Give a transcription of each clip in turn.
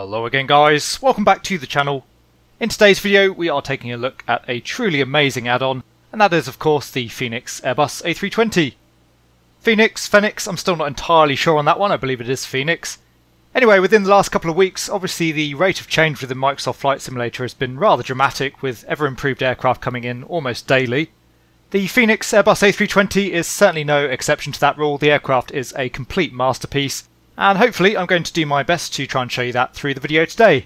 Hello again guys, welcome back to the channel. In today's video we are taking a look at a truly amazing add-on, and that is of course the Fenix Airbus A320. Fenix, I'm still not entirely sure on that one, I believe it is Fenix. Anyway, within the last couple of weeks, obviously the rate of change within Microsoft Flight Simulator has been rather dramatic, with ever improved aircraft coming in almost daily. The Fenix Airbus A320 is certainly no exception to that rule. The aircraft is a complete masterpiece, and hopefully I'm going to do my best to try and show you that through the video today.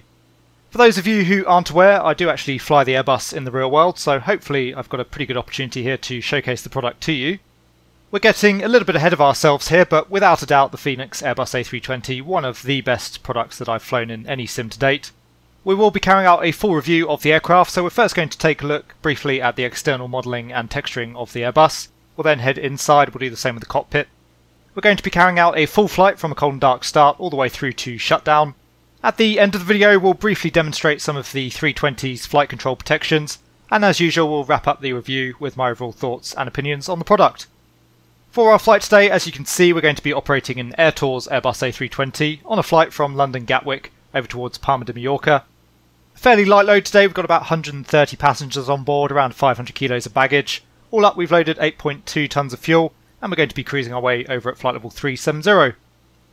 For those of you who aren't aware, I do actually fly the Airbus in the real world, so hopefully I've got a pretty good opportunity here to showcase the product to you. We're getting a little bit ahead of ourselves here, but without a doubt the Fenix Airbus A320, one of the best products that I've flown in any sim to date. We will be carrying out a full review of the aircraft, so we're first going to take a look briefly at the external modelling and texturing of the Airbus. We'll then head inside, we'll do the same with the cockpit. We're going to be carrying out a full flight from a cold and dark start all the way through to shutdown. At the end of the video we'll briefly demonstrate some of the 320's flight control protections, and as usual we'll wrap up the review with my overall thoughts and opinions on the product. For our flight today, as you can see, we're going to be operating an Air Tours Airbus A320 on a flight from London Gatwick over towards Palma de Mallorca. Fairly light load today, we've got about 130 passengers on board, around 500 kilos of baggage. All up we've loaded 8.2 tonnes of fuel, and we're going to be cruising our way over at flight level 370.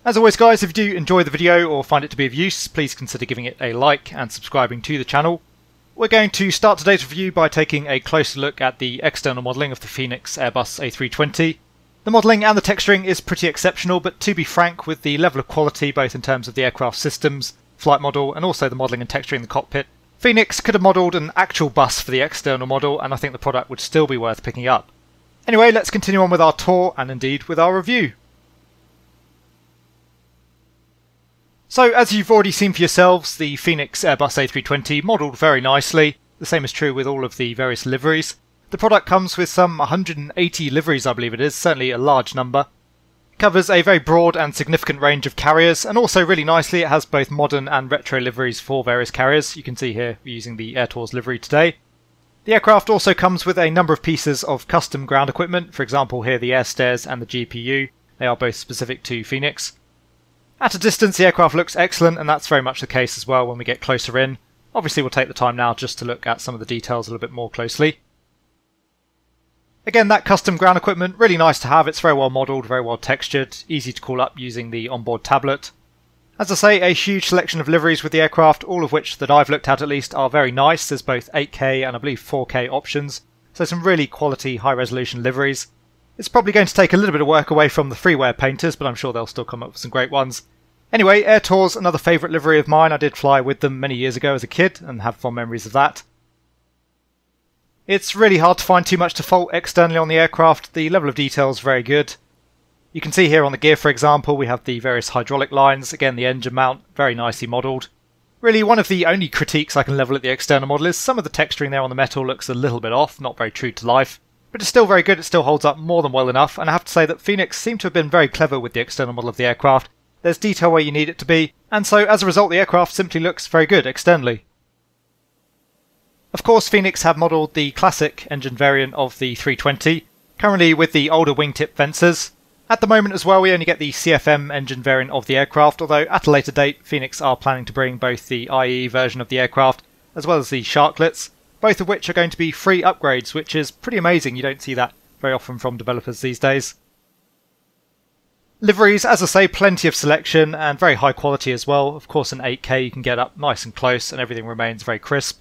As always guys, if you do enjoy the video or find it to be of use, please consider giving it a like and subscribing to the channel. We're going to start today's review by taking a closer look at the external modelling of the Fenix Airbus A320. The modelling and the texturing is pretty exceptional, but to be frank, with the level of quality both in terms of the aircraft systems, flight model and also the modelling and texturing in the cockpit, Fenix could have modelled an actual bus for the external model, and I think the product would still be worth picking up. Anyway, let's continue on with our tour and indeed with our review. So as you've already seen for yourselves, the Fenix Airbus A320 modelled very nicely. The same is true with all of the various liveries. The product comes with some 180 liveries, I believe it is, certainly a large number. It covers a very broad and significant range of carriers, and also really nicely it has both modern and retro liveries for various carriers. You can see here we're using the Air Tours livery today. The aircraft also comes with a number of pieces of custom ground equipment, for example here the air stairs and the GPU. They are both specific to Fenix. At a distance the aircraft looks excellent, and that's very much the case as well when we get closer in. Obviously we'll take the time now just to look at some of the details a little bit more closely. Again, that custom ground equipment, really nice to have. It's very well modelled, very well textured, easy to call up using the onboard tablet. As I say, a huge selection of liveries with the aircraft, all of which that I've looked at least are very nice. There's both 8K and I believe 4K options, so some really quality high resolution liveries. It's probably going to take a little bit of work away from the freeware painters, but I'm sure they'll still come up with some great ones. Anyway, Air Tours, another favourite livery of mine. I did fly with them many years ago as a kid and have fond memories of that. It's really hard to find too much to fault externally on the aircraft. The level of detail is very good. You can see here on the gear, for example, we have the various hydraulic lines. Again, the engine mount, very nicely modelled. Really, one of the only critiques I can level at the external model is some of the texturing there on the metal looks a little bit off, not very true to life. But it's still very good, it still holds up more than well enough, and I have to say that Fenix seem to have been very clever with the external model of the aircraft. There's detail where you need it to be, and so as a result the aircraft simply looks very good externally. Of course, Fenix have modelled the classic engine variant of the 320, currently with the older wingtip fences. At the moment as well we only get the CFM engine variant of the aircraft, although at a later date Fenix are planning to bring both the IE version of the aircraft as well as the Sharklets, both of which are going to be free upgrades, which is pretty amazing. You don't see that very often from developers these days. Liveries, as I say, plenty of selection and very high quality as well. Of course in 8K you can get up nice and close and everything remains very crisp.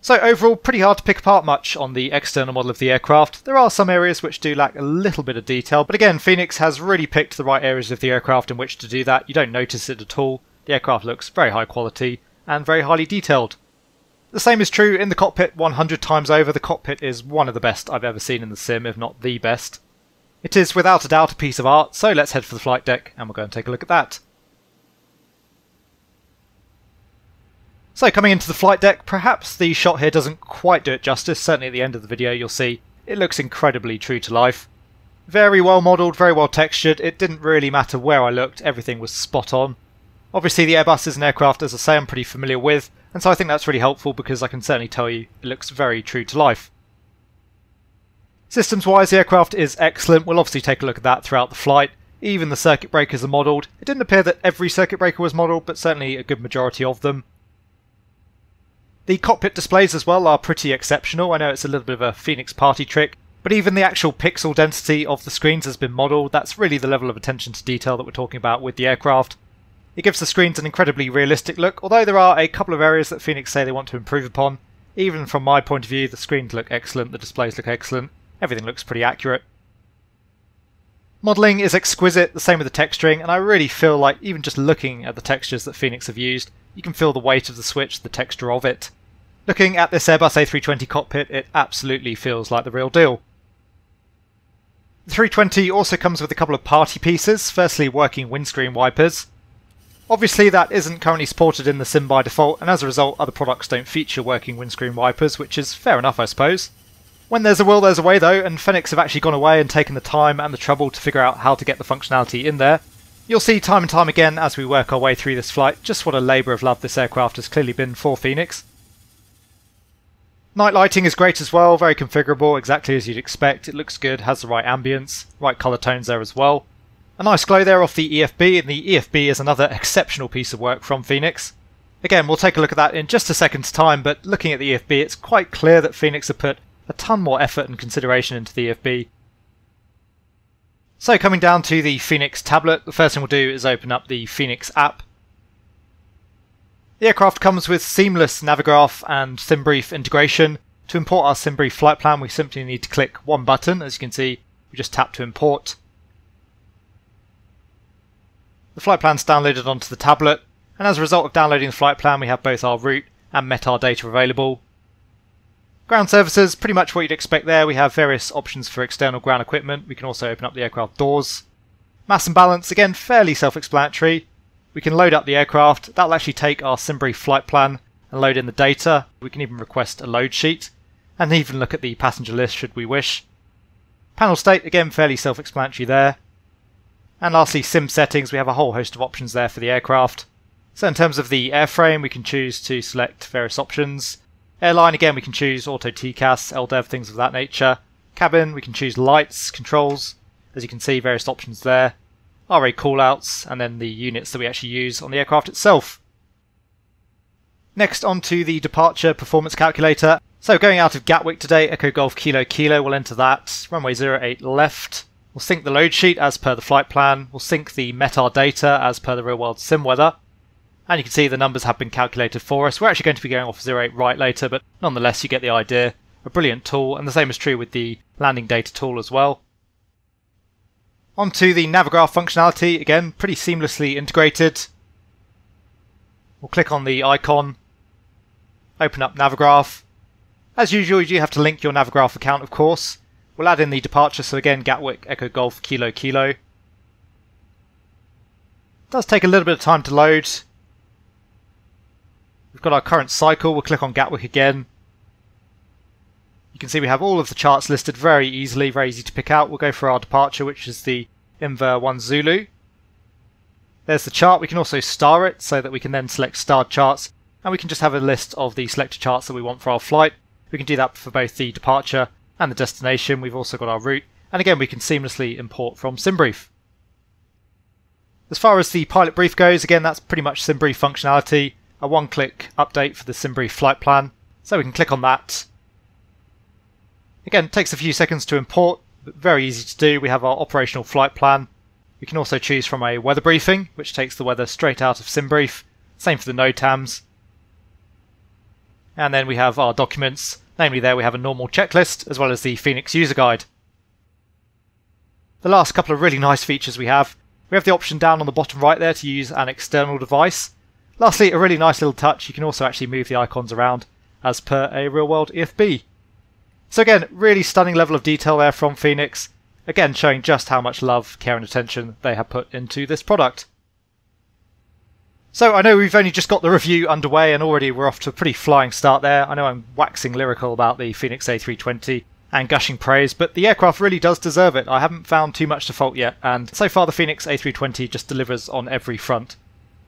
So overall, pretty hard to pick apart much on the external model of the aircraft. There are some areas which do lack a little bit of detail, but again, Fenix has really picked the right areas of the aircraft in which to do that. You don't notice it at all. The aircraft looks very high quality and very highly detailed. The same is true in the cockpit 100 times over. The cockpit is one of the best I've ever seen in the sim, if not the best. It is without a doubt a piece of art, so let's head for the flight deck and we'll go and take a look at that. So coming into the flight deck, perhaps the shot here doesn't quite do it justice. Certainly at the end of the video you'll see it looks incredibly true to life. Very well modelled, very well textured. It didn't really matter where I looked, everything was spot on. Obviously the Airbus is an aircraft, as I say, I'm pretty familiar with, and so I think that's really helpful because I can certainly tell you it looks very true to life. Systems wise the aircraft is excellent. We'll obviously take a look at that throughout the flight. Even the circuit breakers are modelled. It didn't appear that every circuit breaker was modelled, but certainly a good majority of them. The cockpit displays as well are pretty exceptional. I know it's a little bit of a Fenix party trick, but even the actual pixel density of the screens has been modelled. That's really the level of attention to detail that we're talking about with the aircraft. It gives the screens an incredibly realistic look, although there are a couple of areas that Fenix say they want to improve upon. Even from my point of view, the screens look excellent, the displays look excellent, everything looks pretty accurate. Modelling is exquisite, the same with the texturing, and I really feel like even just looking at the textures that Fenix have used, you can feel the weight of the switch, the texture of it. Looking at this Airbus A320 cockpit, it absolutely feels like the real deal. The 320 also comes with a couple of party pieces, firstly working windscreen wipers. Obviously that isn't currently supported in the sim by default, and as a result other products don't feature working windscreen wipers, which is fair enough I suppose. When there's a will there's a way though, and Fenix have actually gone away and taken the time and the trouble to figure out how to get the functionality in there. You'll see time and time again as we work our way through this flight just what a labour of love this aircraft has clearly been for Fenix. Night lighting is great as well, very configurable, exactly as you'd expect. It looks good, has the right ambience, right colour tones there as well. A nice glow there off the EFB, and the EFB is another exceptional piece of work from Fenix. Again, we'll take a look at that in just a second's time, but looking at the EFB it's quite clear that Fenix have put a ton more effort and consideration into the EFB. So coming down to the Fenix tablet, the first thing we'll do is open up the Fenix app. The aircraft comes with seamless Navigraph and SimBrief integration. To import our SimBrief flight plan we simply need to click one button. As you can see, we just tap to import. The flight plan's downloaded onto the tablet, and as a result of downloading the flight plan we have both our route and METAR data available. Ground services, pretty much what you'd expect there. We have various options for external ground equipment. We can also open up the aircraft doors. Mass and balance, again fairly self-explanatory. We can load up the aircraft. That'll actually take our SimBrief flight plan and load in the data. We can even request a load sheet and even look at the passenger list should we wish. Panel state, again fairly self-explanatory there. And lastly, sim settings, we have a whole host of options there for the aircraft. So in terms of the airframe, we can choose to select various options. Airline, again, we can choose auto TCAS, LDEV, things of that nature. Cabin, we can choose lights, controls. As you can see, various options there. RA callouts, and then the units that we actually use on the aircraft itself. Next, on to the departure performance calculator. So going out of Gatwick today, Echo Golf Kilo Kilo, we'll enter that. Runway 08 left. We'll sync the load sheet as per the flight plan. We'll sync the METAR data as per the real world sim weather. And you can see the numbers have been calculated for us. We're actually going to be going off 08 right later, but nonetheless you get the idea. A brilliant tool, and the same is true with the landing data tool as well. Onto the Navigraph functionality, again pretty seamlessly integrated. We'll click on the icon, open up Navigraph. As usual you do have to link your Navigraph account of course. We'll add in the departure, so again Gatwick Echo Golf Kilo Kilo. It does take a little bit of time to load. We've got our current cycle, we'll click on Gatwick again. You can see we have all of the charts listed very easily, very easy to pick out. We'll go for our departure, which is the Inver 1 Zulu. There's the chart. We can also star it so that we can then select starred charts, and we can just have a list of the selected charts that we want for our flight. We can do that for both the departure and the destination. We've also got our route, and again we can seamlessly import from SimBrief. As far as the pilot brief goes, again that's pretty much SimBrief functionality. A one-click update for the SimBrief flight plan, so we can click on that. Again, it takes a few seconds to import, but very easy to do. We have our operational flight plan. We can also choose from a weather briefing, which takes the weather straight out of SimBrief. Same for the NOTAMs. And then we have our documents. Namely there we have a normal checklist, as well as the Fenix user guide. The last couple of really nice features we have the option down on the bottom right there to use an external device. Lastly, a really nice little touch, you can also actually move the icons around as per a real-world EFB. So again, really stunning level of detail there from Fenix. Again, showing just how much love, care and attention they have put into this product. So I know we've only just got the review underway and already we're off to a pretty flying start there. I know I'm waxing lyrical about the Fenix A320 and gushing praise, but the aircraft really does deserve it. I haven't found too much to fault yet, and so far the Fenix A320 just delivers on every front.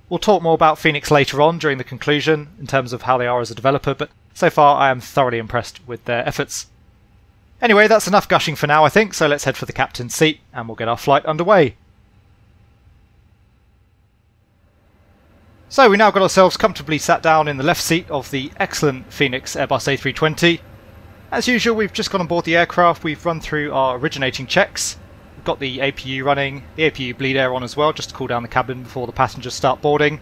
We'll talk more about Fenix later on during the conclusion in terms of how they are as a developer, but so far I am thoroughly impressed with their efforts. Anyway, that's enough gushing for now I think, so let's head for the captain's seat and we'll get our flight underway. So we now got ourselves comfortably sat down in the left seat of the excellent Fenix Airbus A320. As usual, we've just gone on board the aircraft, we've run through our originating checks. We've got the APU running, the APU bleed air on as well, just to cool down the cabin before the passengers start boarding.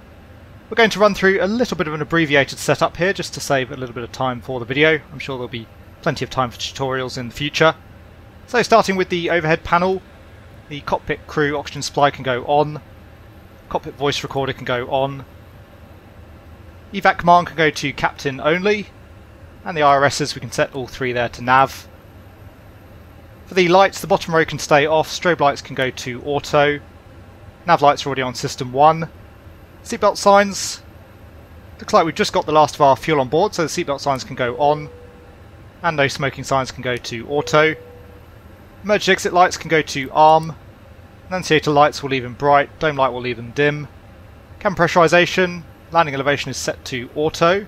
We're going to run through a little bit of an abbreviated setup here, just to save a little bit of time for the video. I'm sure there'll be plenty of time for tutorials in the future. So starting with the overhead panel, the cockpit crew oxygen supply can go on, cockpit voice recorder can go on, evac command can go to captain only, and the IRSs we can set all three there to nav. For the lights, the bottom row can stay off, strobe lights can go to auto, nav lights are already on system 1. Seatbelt signs, looks like we've just got the last of our fuel on board, so the seatbelt signs can go on, and no smoking signs can go to auto. Emergency exit lights can go to arm, annunciator lights will leave in bright, dome light will leave in dim. Cabin pressurization, landing elevation is set to auto.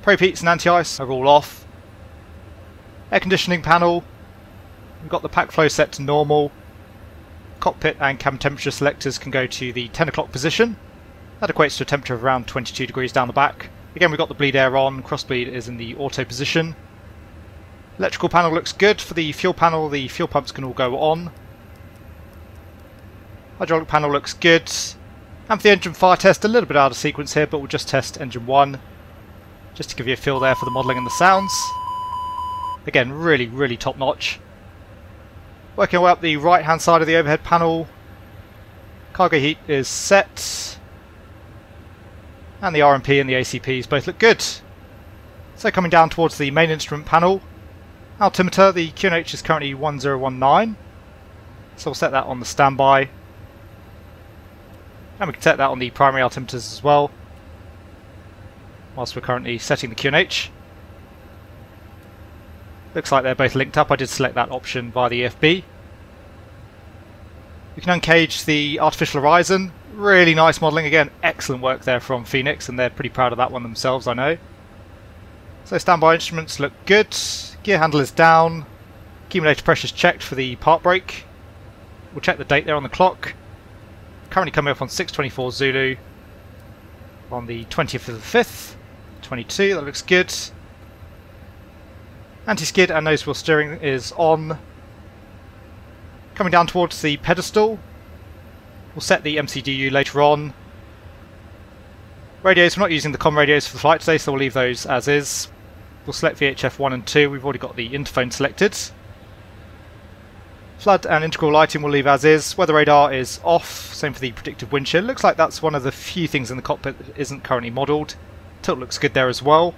Probe heats and anti-ice are all off. Air conditioning panel, we've got the pack flow set to normal. Cockpit and cabin temperature selectors can go to the 10 o'clock position. That equates to a temperature of around 22 degrees down the back. Again, we've got the bleed air on, cross bleed is in the auto position. Electrical panel looks good. For the fuel panel, the fuel pumps can all go on. Hydraulic panel looks good. And for the engine fire test, a little bit out of sequence here, but we'll just test engine 1. Just to give you a feel there for the modelling and the sounds. Again, really top notch. Working our way up the right hand side of the overhead panel. Cargo heat is set. And the RMP and the ACPs both look good. So coming down towards the main instrument panel. Altimeter, the QNH is currently 1019. So we'll set that on the standby. And we can set that on the primary altimeters as well, whilst we're currently setting the QNH. Looks like they're both linked up. I did select that option via the EFB. We can uncage the artificial horizon. Really nice modelling. Again, excellent work there from Fenix, and they're pretty proud of that one themselves, I know. So standby instruments look good. Gear handle is down. Accumulator pressure is checked for the part brake. We'll check the date there on the clock. Currently coming up on 6:24 Zulu on the 20th of the 5th, 22, that looks good. Anti-skid and nose wheel steering is on. Coming down towards the pedestal, we'll set the MCDU later on. Radios, we're not using the comm radios for the flight today, so we'll leave those as is. We'll select VHF 1 and 2, we've already got the interphone selected. Flood and integral lighting we'll leave as is. Weather radar is off, same for the predictive wind chill. Looks like that's one of the few things in the cockpit that isn't currently modelled. Tilt looks good there as well.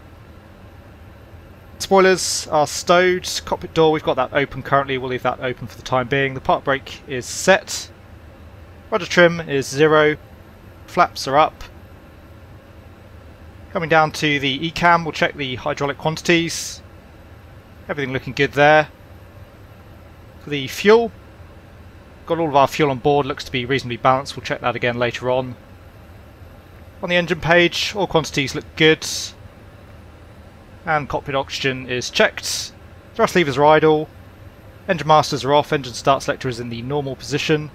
Spoilers are stowed. Cockpit door, we've got that open currently, we'll leave that open for the time being. The park brake is set. Rudder trim is 0. Flaps are up. Coming down to the ECAM, we'll check the hydraulic quantities. Everything looking good there. For the fuel, got all of our fuel on board, looks to be reasonably balanced, we'll check that again later on. On the engine page, all quantities look good. And cockpit oxygen is checked. Thrust levers are idle. Engine masters are off, engine start selector is in the normal position.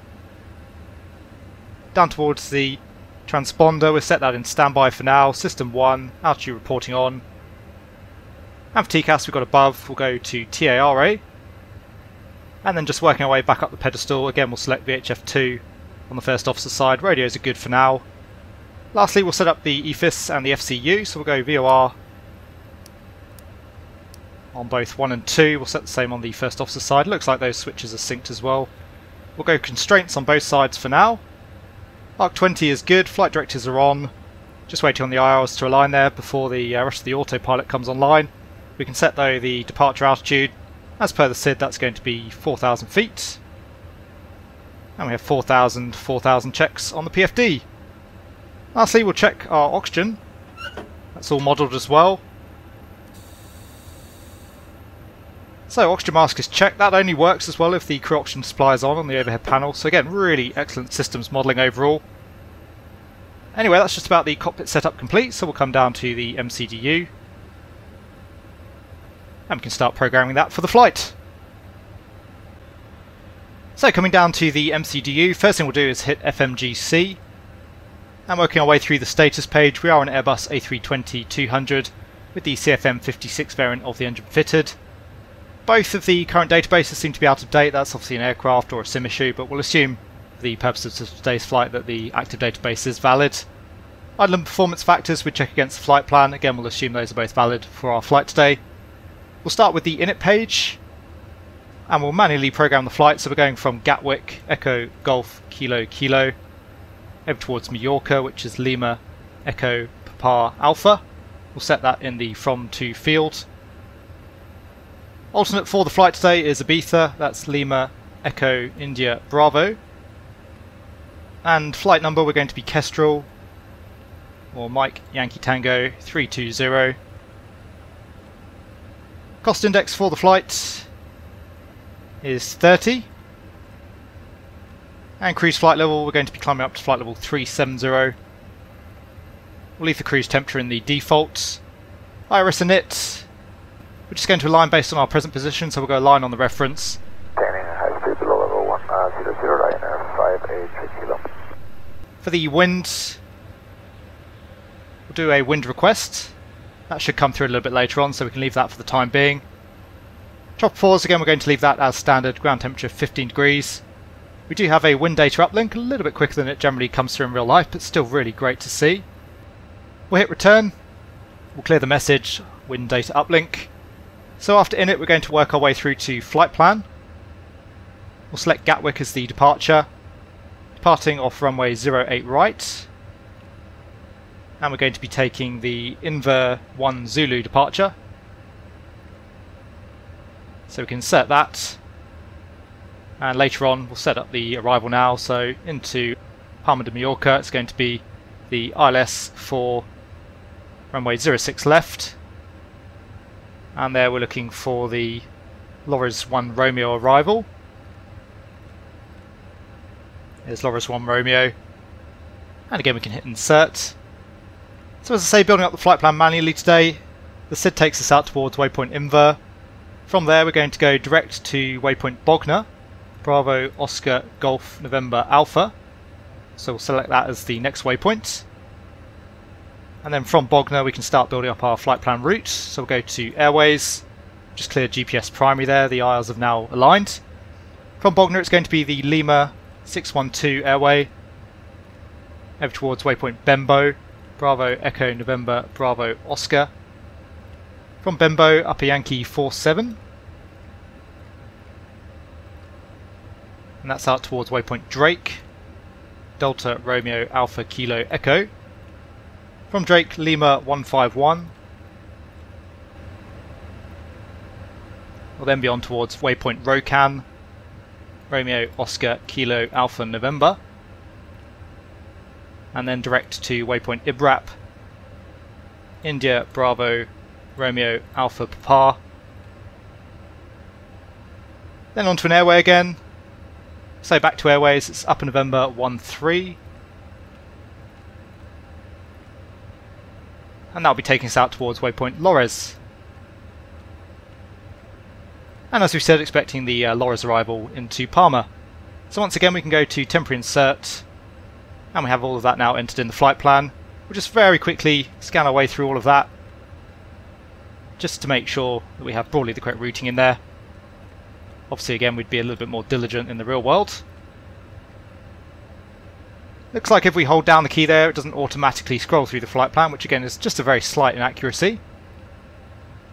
Down towards the transponder, we'll set that in standby for now. System 1, altitude reporting on. And for TCAS we've got above, we'll go to TARA. And then just working our way back up the pedestal, again we'll select VHF 2 on the first officer side. Radios are good for now. Lastly we'll set up the EFIS and the FCU, so we'll go VOR on both 1 and 2. We'll set the same on the first officer side. Looks like those switches are synced as well. We'll go constraints on both sides for now. Arc 20 is good, flight directives are on. Just waiting on the IRs to align there before the rest of the autopilot comes online. We can set though the departure altitude. As per the SID, that's going to be 4,000 feet. And we have 4,000 checks on the PFD. Lastly, we'll check our oxygen. That's all modelled as well. So, oxygen mask is checked. That only works as well if the crew oxygen supply is on the overhead panel. So again, really excellent systems modelling overall. Anyway, that's just about the cockpit setup complete, so we'll come down to the MCDU. And we can start programming that for the flight. So coming down to the MCDU, first thing we'll do is hit FMGC. And working our way through the status page, we are on Airbus A320-200 with the CFM56 variant of the engine fitted. Both of the current databases seem to be out of date. That's obviously an aircraft or a sim issue, but we'll assume for the purposes of today's flight that the active database is valid. Idle and performance factors we check against the flight plan. Again, we'll assume those are both valid for our flight today. We'll start with the init page and we'll manually program the flight. So we're going from Gatwick, Echo, Golf, Kilo, Kilo, over towards Mallorca, which is Lima, Echo, Papa, Alpha. We'll set that in the from to field. Alternate for the flight today is Ibiza, that's Lima, Echo, India, Bravo. And flight number we're going to be Kestrel, or Mike Yankee Tango 320. Cost index for the flight is 30. And cruise flight level, we're going to be climbing up to flight level 370. We'll leave the cruise temperature in the default. Iris init, we're just going to align based on our present position, so we'll go align on the reference. High speed below level 100 Ryanair 583 kilo. For the wind, we'll do a wind request. That should come through a little bit later on, so we can leave that for the time being. Tropopause, again we're going to leave that as standard, ground temperature 15 degrees. We do have a wind data uplink, a little bit quicker than it generally comes through in real life, but still really great to see. We'll hit return, we'll clear the message, wind data uplink. So after init we're going to work our way through to flight plan. We'll select Gatwick as the departure, departing off runway 08 right. And we're going to be taking the Inver 1 Zulu departure. So we can set that. And later on we'll set up the arrival now, so into Palma de Mallorca it's going to be the ILS for runway 06 left. And there we're looking for the Loris 1 Romeo arrival. There's Loris 1 Romeo. And again we can hit insert. So as I say, building up the flight plan manually today, the SID takes us out towards waypoint Inver. From there we're going to go direct to waypoint Bognor, Bravo, Oscar, Golf, November, Alpha. So we'll select that as the next waypoint. And then from Bognor we can start building up our flight plan route. So we'll go to Airways, just clear GPS primary there, the IRs have now aligned. From Bognor it's going to be the Lima 612 airway, over towards waypoint Bembo, Bravo, Echo, November, Bravo, Oscar. From Bembo, Upper Yankee 47. And that's out towards waypoint Drake, Delta, Romeo, Alpha, Kilo, Echo. From Drake, Lima 151. We'll then be on towards waypoint Rokan, Romeo, Oscar, Kilo, Alpha, November. And then direct to waypoint Ibrap, India, Bravo, Romeo, Alpha, Papa. Then onto an airway again. So back to Airways, it's Upper November 13. And that'll be taking us out towards waypoint Lores. And as we said, expecting the Lores arrival into Palma. So once again we can go to temporary insert, and we have all of that now entered in the flight plan. We'll just very quickly scan our way through all of that, just to make sure that we have broadly the correct routing in there. Obviously again we'd be a little bit more diligent in the real world. Looks like if we hold down the key there it doesn't automatically scroll through the flight plan, which again is just a very slight inaccuracy.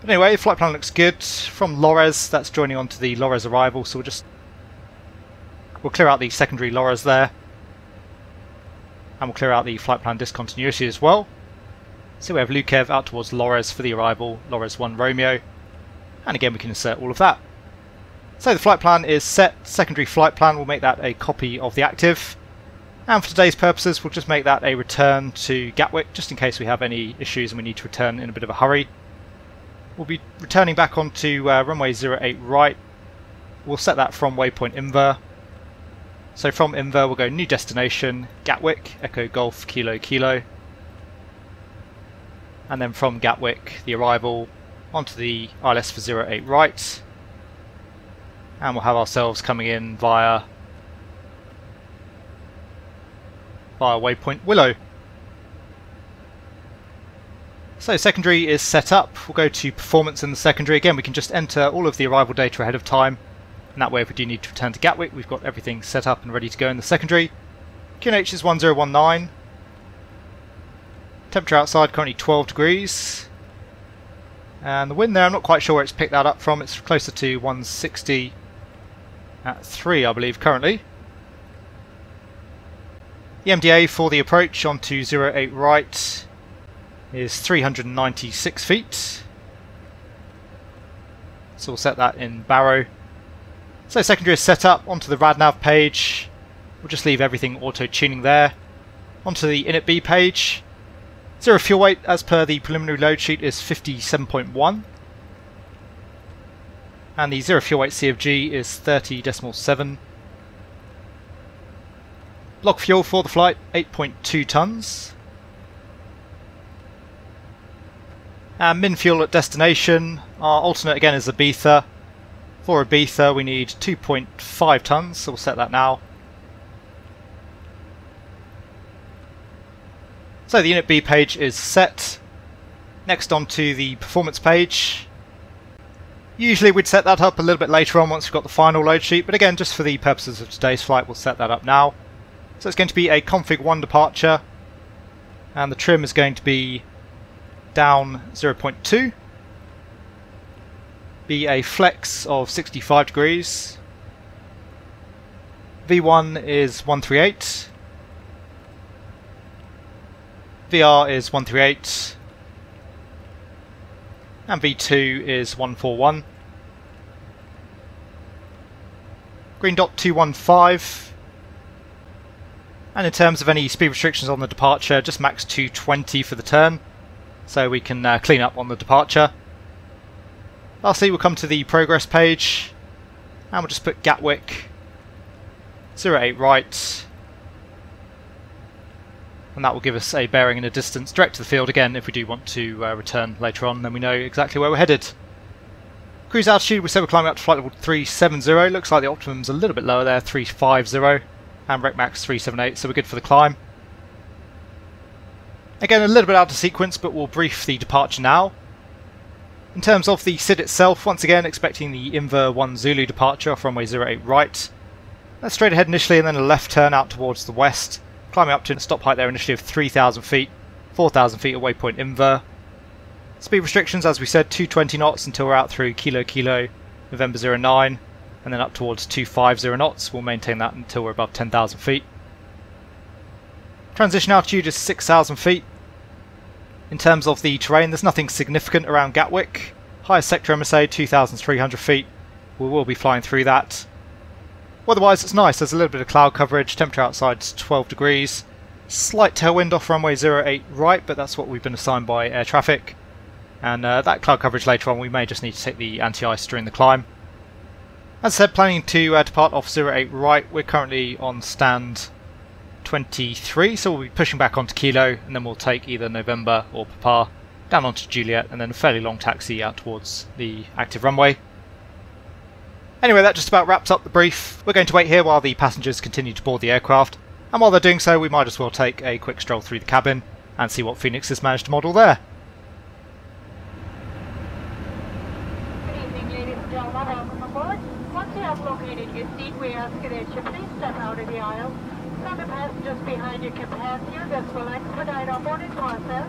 But anyway, the flight plan looks good. From Lores, that's joining on to the Lores arrival, so we'll clear out the secondary Lores there. And we'll clear out the flight plan discontinuity as well. So we have Lukev out towards Lores for the arrival, Lores 1 Romeo. And again we can insert all of that. So the flight plan is set, secondary flight plan, we'll make that a copy of the active. And for today's purposes we'll just make that a return to Gatwick, just in case we have any issues and we need to return in a bit of a hurry. We'll be returning back onto runway 08 right. We'll set that from waypoint Inver. So from Inver we'll go new destination, Gatwick, Echo Golf, Kilo, Kilo. And then from Gatwick, the arrival onto the ILS for 08 right. And we'll have ourselves coming in via waypoint Willow. So secondary is set up. We'll go to performance in the secondary. Again, we can just enter all of the arrival data ahead of time, and that way if we do need to return to Gatwick, we've got everything set up and ready to go in the secondary. QNH is 1019. Temperature outside currently 12 degrees. And the wind there, I'm not quite sure where it's picked that up from. It's closer to 160 at 3, I believe, currently. The MDA for the approach onto 08 right is 396 feet. So we'll set that in Barrow. So secondary is set up. Onto the RadNav page. We'll just leave everything auto-tuning there. Onto the init-B page. Zero fuel weight as per the preliminary load sheet is 57.1. And the zero fuel weight CFG is 30.7. Block fuel for the flight, 8.2 tonnes. And min fuel at destination, our alternate again is Ibiza. For Ibiza we need 2.5 tonnes, so we'll set that now. So the init B page is set. Next on to the performance page. Usually we'd set that up a little bit later on once we've got the final load sheet, but again just for the purposes of today's flight we'll set that up now. So it's going to be a config 1 departure, and the trim is going to be down 0.2, be a flex of 65 degrees, V1 is 138, VR is 138, and V2 is 141. Green dot 215. And in terms of any speed restrictions on the departure, just max 220 for the turn, so we can clean up on the departure. Lastly, we'll come to the progress page, and we'll just put Gatwick 08 right, and that will give us a bearing and a distance direct to the field again if we do want to return later on, then we know exactly where we're headed. Cruise altitude, we said we're climbing up to flight level 370, looks like the optimum's a little bit lower there, 350. And rec max 378, so we're good for the climb. Again, a little bit out of sequence, but we'll brief the departure now. In terms of the SID itself, once again expecting the Inver 1 Zulu departure off runway 08 right. That's straight ahead initially and then a left turn out towards the west, climbing up to a stop height there initially of 3,000 feet, 4,000 feet at waypoint Inver. Speed restrictions, as we said, 220 knots until we're out through Kilo Kilo, November 09. And then up towards 250 knots. We'll maintain that until we're above 10,000 feet. Transition altitude is 6,000 feet. In terms of the terrain, there's nothing significant around Gatwick. Highest sector MSA, 2,300 feet. We will be flying through that. Otherwise, it's nice. There's a little bit of cloud coverage. Temperature outside is 12 degrees. Slight tailwind off runway 08 right, but that's what we've been assigned by air traffic. And that cloud coverage later on, we may just need to take the anti-ice during the climb. As I said, planning to depart off 08 right. We're currently on stand 23, so we'll be pushing back onto Kilo, and then we'll take either November or Papa down onto Juliet, and then a fairly long taxi out towards the active runway. Anyway, that just about wraps up the brief. We're going to wait here while the passengers continue to board the aircraft, and while they're doing so, we might as well take a quick stroll through the cabin and see what Fenix has managed to model there. Once you have located your seat, we ask you that you please step out of the aisle. So the passengers behind you can pass you. This will expedite our boarding process.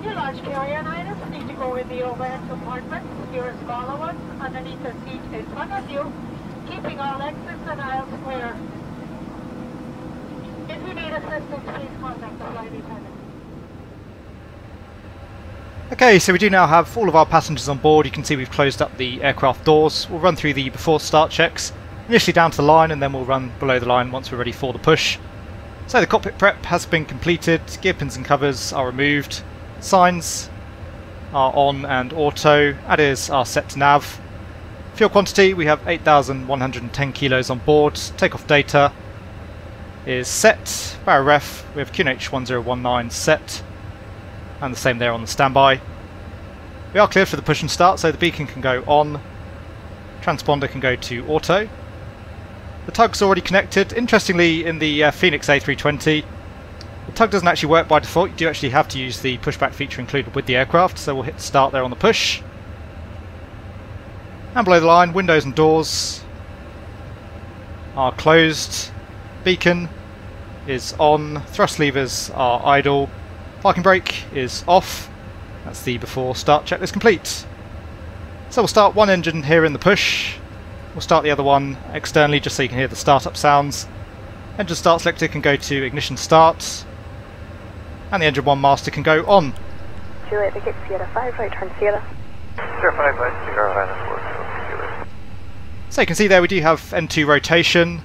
Your large carry-on items need to go in the overhead compartments. Your smaller ones underneath the seat in front of you, keeping all exits and aisles clear. If you need assistance, please contact the flight attendant. Okay, so we do now have all of our passengers on board. You can see we've closed up the aircraft doors. We'll run through the before start checks, initially down to the line, and then we'll run below the line once we're ready for the push. So the cockpit prep has been completed, gear pins and covers are removed, signs are on and auto, that is our set to nav. Fuel quantity, we have 8,110 kilos on board. Takeoff data is set. Barrow ref, we have QNH 1019 set. And the same there on the standby. We are cleared for the push and start, so the beacon can go on, transponder can go to auto. The tug's already connected. Interestingly, in the Fenix A320, The tug doesn't actually work by default, you do actually have to use the pushback feature included with the aircraft, so we'll hit start there on the push. And below the line, windows and doors are closed, beacon is on, thrust levers are idle, parking brake is off. That's the before start checklist complete. So we'll start one engine here in the push, we'll start the other one externally just so you can hear the startup sounds. Engine start selector can go to ignition start, and the engine 1 master can go on. Juliet, ticket Sierra 5, right turn Sierra. Sierra 5, right, Sierra Island 4, So you can see there we do have N2 rotation.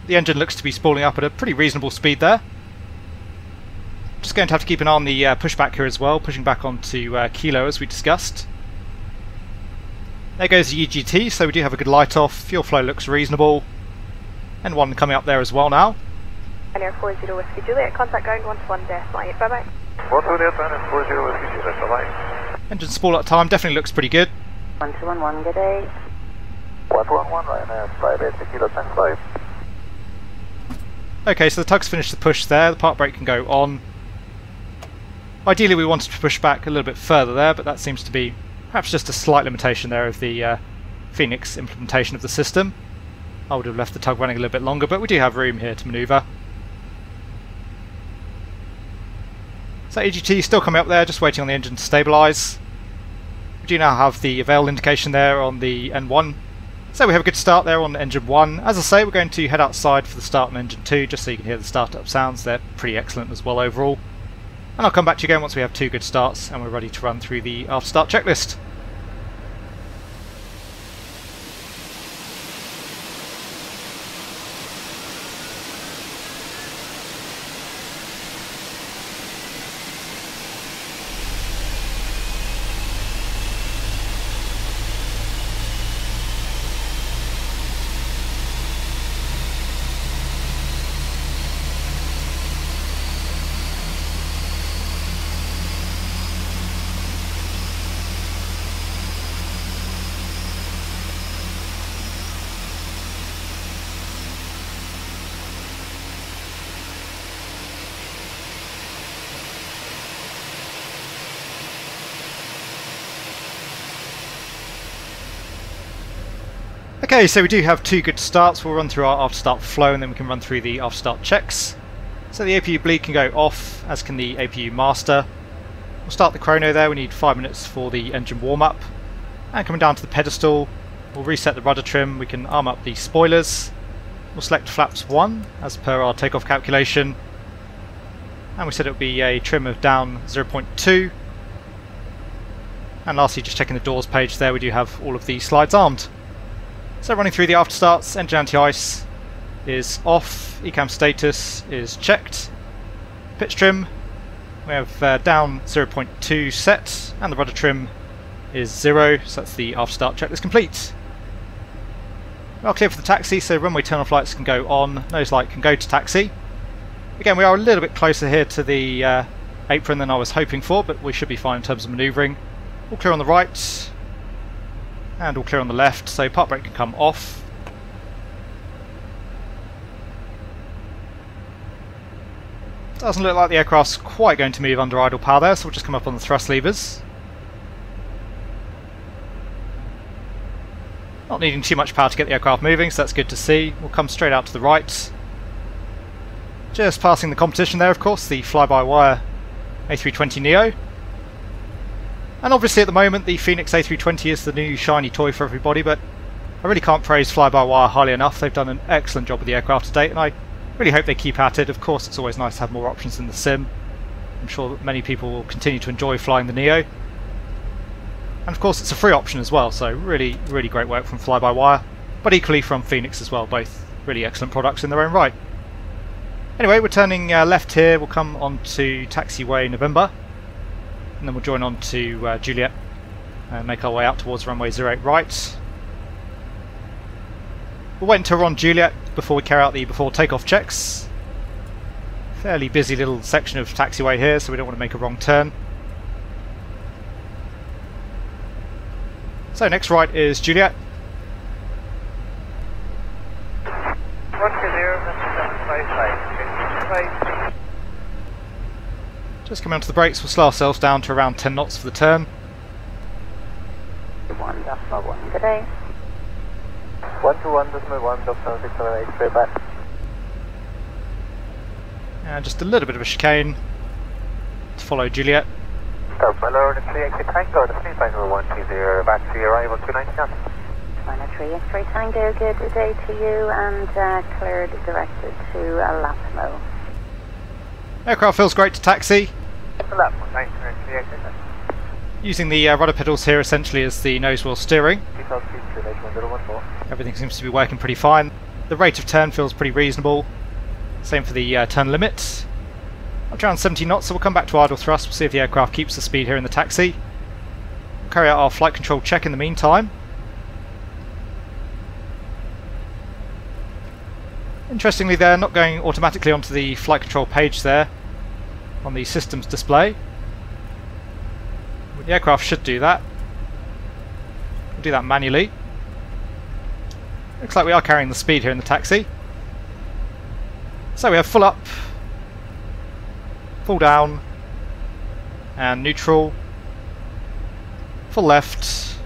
The engine looks to be spooling up at a pretty reasonable speed there. Just going to have to keep an eye on the pushback here as well, pushing back onto kilo as we discussed. There goes the EGT, so we do have a good light off, fuel flow looks reasonable. N1 coming up there as well now. Air 40 Whiskey Juliet, contact ground 11.8, bye bye. 4 Juliet, and 40 Whiskey Juliet, bye bye. Engine spool up time definitely looks pretty good. 1211, good day. 111, Ryanair 58 Kilo 105. Okay, so the tug's finished the push there, the park brake can go on. Ideally we wanted to push back a little bit further there, but that seems to be perhaps just a slight limitation there of the Fenix implementation of the system. I would have left the tug running a little bit longer, but we do have room here to manoeuvre. So EGT still coming up there, just waiting on the engine to stabilise. We do now have the avail indication there on the N1. So we have a good start there on engine 1. As I say, we're going to head outside for the start on engine 2, just so you can hear the startup sounds. They're pretty excellent as well overall. And I'll come back to you again once we have 2 good starts and we're ready to run through the Aft Start Checklist. Okay, so we do have 2 good starts. We'll run through our after start flow and then we can run through the after start checks. So the APU bleed can go off, as can the APU master. We'll start the chrono there, we need 5 minutes for the engine warm up. And coming down to the pedestal, we'll reset the rudder trim, we can arm up the spoilers. We'll select flaps 1 as per our takeoff calculation. And we said it would be a trim of down 0.2. And lastly, just checking the doors page there, we do have all of the slides armed. So running through the after starts, engine anti-ice is off, ECAM status is checked, pitch trim, we have down 0.2 set, and the rudder trim is 0, so that's the after start checklist complete. We are clear for the taxi, so runway turn off lights can go on, nose light can go to taxi. Again, we are a little bit closer here to the apron than I was hoping for, but we should be fine in terms of manoeuvring. All clear on the right. And all clear on the left, so park brake can come off. Doesn't look like the aircraft's quite going to move under idle power there, so we'll just come up on the thrust levers. Not needing too much power to get the aircraft moving, so that's good to see. We'll come straight out to the right. Just passing the competition there, of course, the fly-by-wire A320 Neo. And obviously at the moment the Fenix A320 is the new shiny toy for everybody, but I really can't praise fly-by-wire highly enough. They've done an excellent job with the aircraft to date, and I really hope they keep at it. Of course, it's always nice to have more options in the sim. I'm sure that many people will continue to enjoy flying the Neo. And of course it's a free option as well, so really, really great work from fly-by-wire, but equally from Fenix as well, both really excellent products in their own right. Anyway, we're turning left here, we'll come on to taxiway November. And then we'll join on to Juliet and make our way out towards runway 08 right. We'll wait until we're on Juliet before we carry out the before takeoff checks. Fairly busy little section of taxiway here, so we don't want to make a wrong turn. So next right is Juliet. Just coming onto the brakes, we'll slow ourselves down to around 10 knots for the turn. 1.1 today. 121.1.678 straight back. And just a little bit of a chicane to follow Juliet. Start my lower, the 3 exit Tango, the fleet line number 120, back to your arrival 290 knots. Minor 3 X-ray Tango, good day to you, and cleared directed to Lapmo. Aircraft feels great to taxi. Lapmo, 3 exit. Using the rudder pedals here essentially as the nose wheel steering. Default speed, 291.14. Everything seems to be working pretty fine. The rate of turn feels pretty reasonable. Same for the turn limit. Up to around 70 knots, so we'll come back to idle thrust. We'll see if the aircraft keeps the speed here in the taxi. We'll carry out our flight control check in the meantime. Interestingly, they're not going automatically onto the flight control page there on the systems display. The aircraft should do that. We'll do that manually. Looks like we are carrying the speed here in the taxi. So we have full up, full down, and neutral, full left,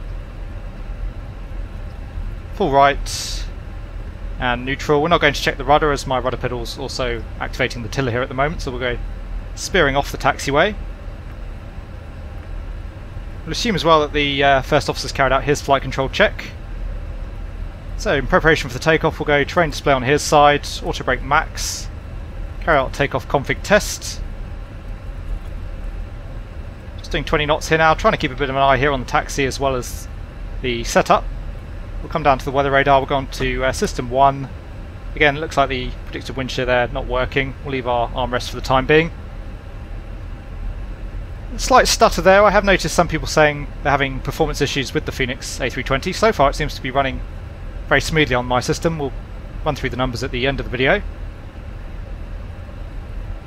full right, and neutral. We're not going to check the rudder as my rudder pedal's also activating the tiller here at the moment, so we'll go spearing off the taxiway. We'll assume as well that the first officer's carried out his flight control check. So in preparation for the takeoff, we'll go terrain display on his side, auto brake max, carry out takeoff config test. Just doing 20 knots here now, trying to keep a bit of an eye here on the taxi as well as the setup. We'll come down to the weather radar, we'll go on to system 1. Again, it looks like the predicted wind shear there not working. We'll leave our armrest for the time being. A slight stutter there. I have noticed some people saying they're having performance issues with the Fenix A320. So far it seems to be running very smoothly on my system. We'll run through the numbers at the end of the video.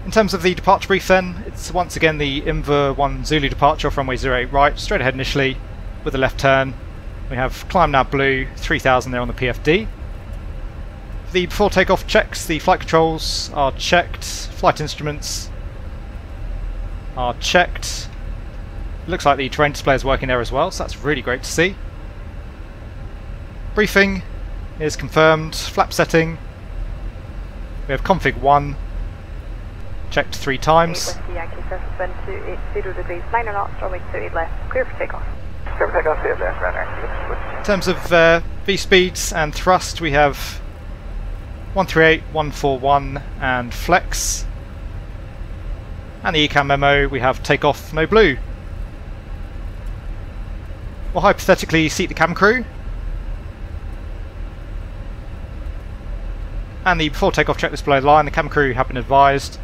In terms of the departure brief then, it's once again the Inver 1 Zulu departure off runway 08 right, straight ahead initially with a left turn. We have climb now blue, 3000 there on the PFD. For the before takeoff checks, the flight controls are checked, flight instruments are checked. It looks like the terrain display is working there as well, so that's really great to see. Briefing is confirmed, flap setting. We have config 1, checked 3 times. With the Yankee surface wind 280 degrees, 9 knots, runway 28 left, clear for takeoff. Clear for takeoff, safe left, runner. In terms of V speeds and thrust, we have 138, 141 and flex. And the ECAM memo, we have takeoff no blue. We'll hypothetically seat the cabin crew. And the before takeoff checklist below the line, the cabin crew have been advised.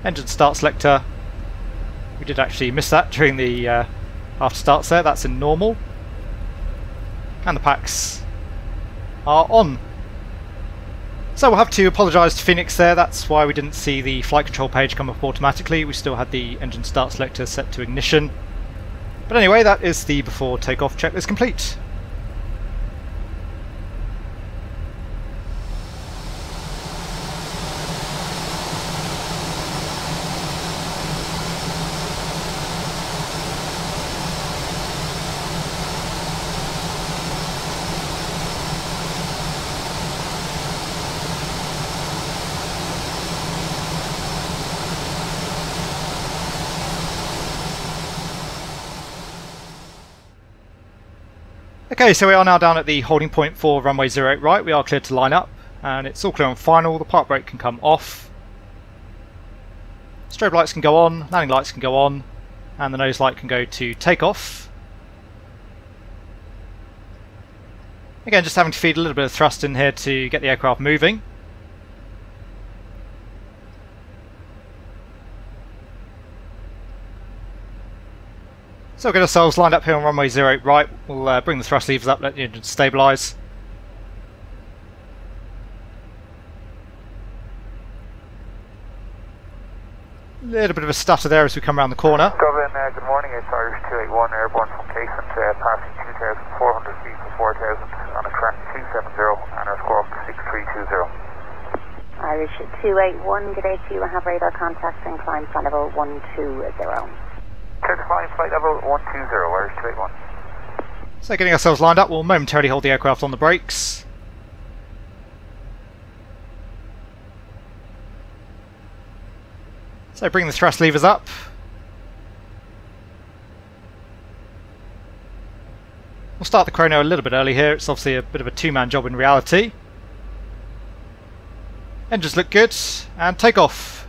Engine start selector. We did actually miss that during the after starts there, that's in normal. And the packs are on. So we'll have to apologise to Fenix there, that's why we didn't see the flight control page come up automatically. We still had the engine start selector set to ignition. But anyway, that is the before takeoff checklist complete. Okay, so we are now down at the holding point for runway 08 right. We are cleared to line up, and it's all clear on final. The park brake can come off. Strobe lights can go on, landing lights can go on, and the nose light can go to takeoff. Again, just having to feed a little bit of thrust in here to get the aircraft moving. So we'll get ourselves lined up here on runway 08 right. We'll bring the thrust levers up, let the engine stabilise. A little bit of a stutter there as we come around the corner. Dublin, good morning, it's Irish 281 airborne from Casement, passing 2,400 feet to 4,000 on a track 270 and our squawk 6320. Irish 281, good day to you. I have radar contact and climb flight level 120. Clear to climb flight level 120, Irish 281. So getting ourselves lined up, we'll momentarily hold the aircraft on the brakes. So bring the thrust levers up. We'll start the chrono a little bit early here. It's obviously a bit of a two-man job in reality. Engines look good, and take off.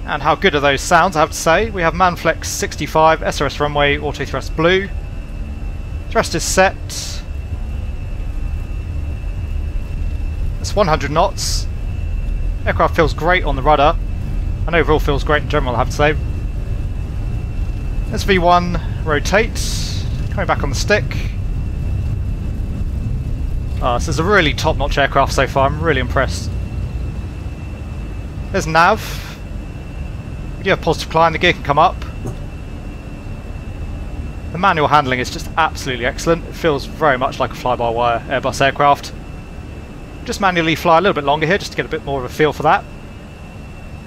And how good are those sounds, I have to say. We have Manflex 65, SRS runway, auto thrust blue. Thrust is set. That's 100 knots. Aircraft feels great on the rudder. And overall feels great in general, I have to say. SV1 rotate. Coming back on the stick. This is a really top-notch aircraft so far. I'm really impressed. There's nav. We do have positive climb, the gear can come up. The manual handling is just absolutely excellent. It feels very much like a fly-by-wire Airbus aircraft. Just manually fly a little bit longer here just to get a bit more of a feel for that.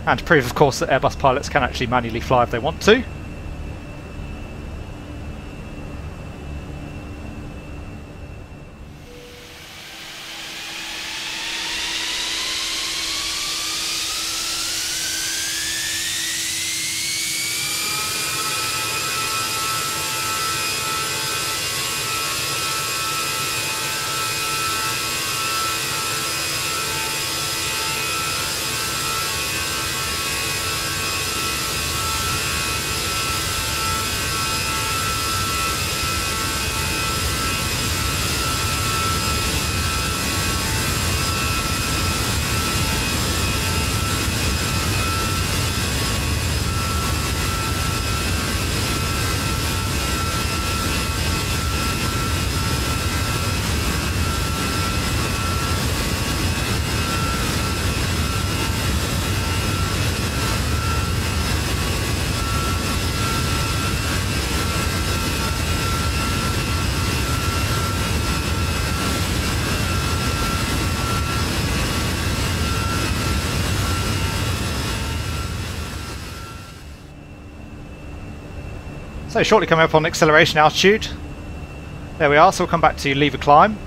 And to prove, of course, that Airbus pilots can actually manually fly if they want to. So shortly coming up on acceleration altitude. There we are, so we'll come back to lever climb.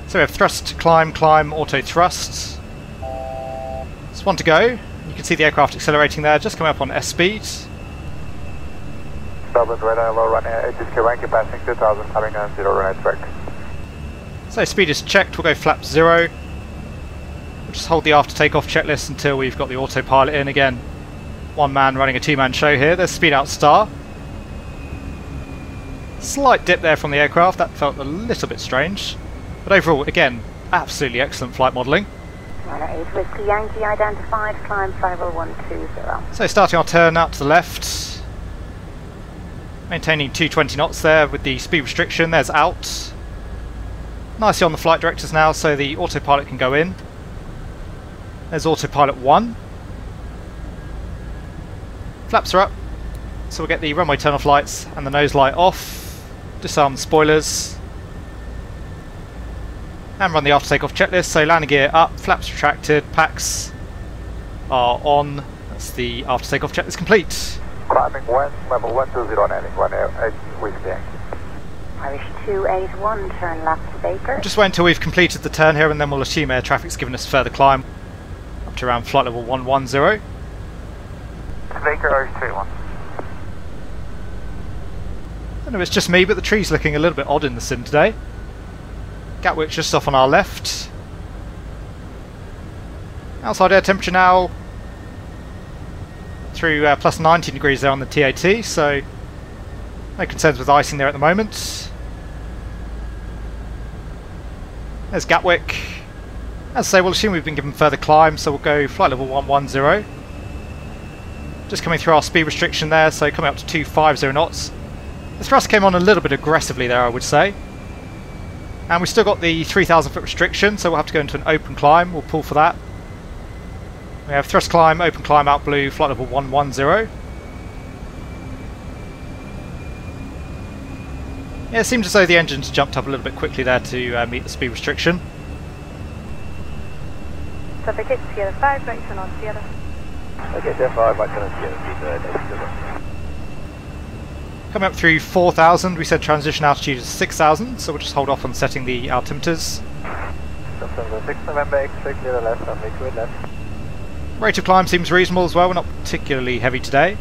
So we have thrust, climb, climb, auto thrust. Just one to go. You can see the aircraft accelerating there, just coming up on S speed. Dublin radar low running HSK ranking passing 2000, having a 0 runway track. So speed is checked, we'll go flap 0. We'll just hold the after takeoff checklist until we've got the autopilot in again. One man running a two-man show here. There's speed out star. Slight dip there from the aircraft, that felt a little bit strange. But overall, again, absolutely excellent flight modelling. Runner 8 Whiskey Yankee identified, climb 50120. So starting our turn out to the left. Maintaining 220 knots there with the speed restriction. There's out. Nicely on the flight directors now so the autopilot can go in. There's autopilot 1. Flaps are up, so we'll get the runway turn-off lights and the nose light off. Disarm the spoilers. And run the after takeoff checklist, so landing gear up, flaps retracted, packs are on. That's the after takeoff checklist complete. Climbing west, level 120, landing 1 Whiskey Yankee. Irish 281, turn left to Baker. We'll just wait until we've completed the turn here and then we'll assume air traffic's given us further climb up to around flight level 110. Baker Irish 281. I don't know if it's just me, but the tree's looking a little bit odd in the sim today. Gatwick just off on our left. Outside air temperature now through plus 19 degrees there on the TAT, so no concerns with icing there at the moment. There's Gatwick. As I say, we'll assume we've been given further climb, so we'll go flight level 110. Just coming through our speed restriction there, so coming up to 250 knots. The thrust came on a little bit aggressively there, I would say. And we've still got the 3,000 foot restriction, so we'll have to go into an open climb. We'll pull for that. We have thrust climb, open climb, out blue, flight level 110. Yeah, it seems as though the engine's jumped up a little bit quickly there to meet the speed restriction. Traffic is Sierra 5, right turn on Sierra. Okay, Sierra 5, right turn on Sierra. Coming up through 4,000, we said transition altitude is 6,000, so we'll just hold off on setting the altimeters. 6 November, X-ray clear left, runway 28 left. Rate of climb seems reasonable as well, we're not particularly heavy today.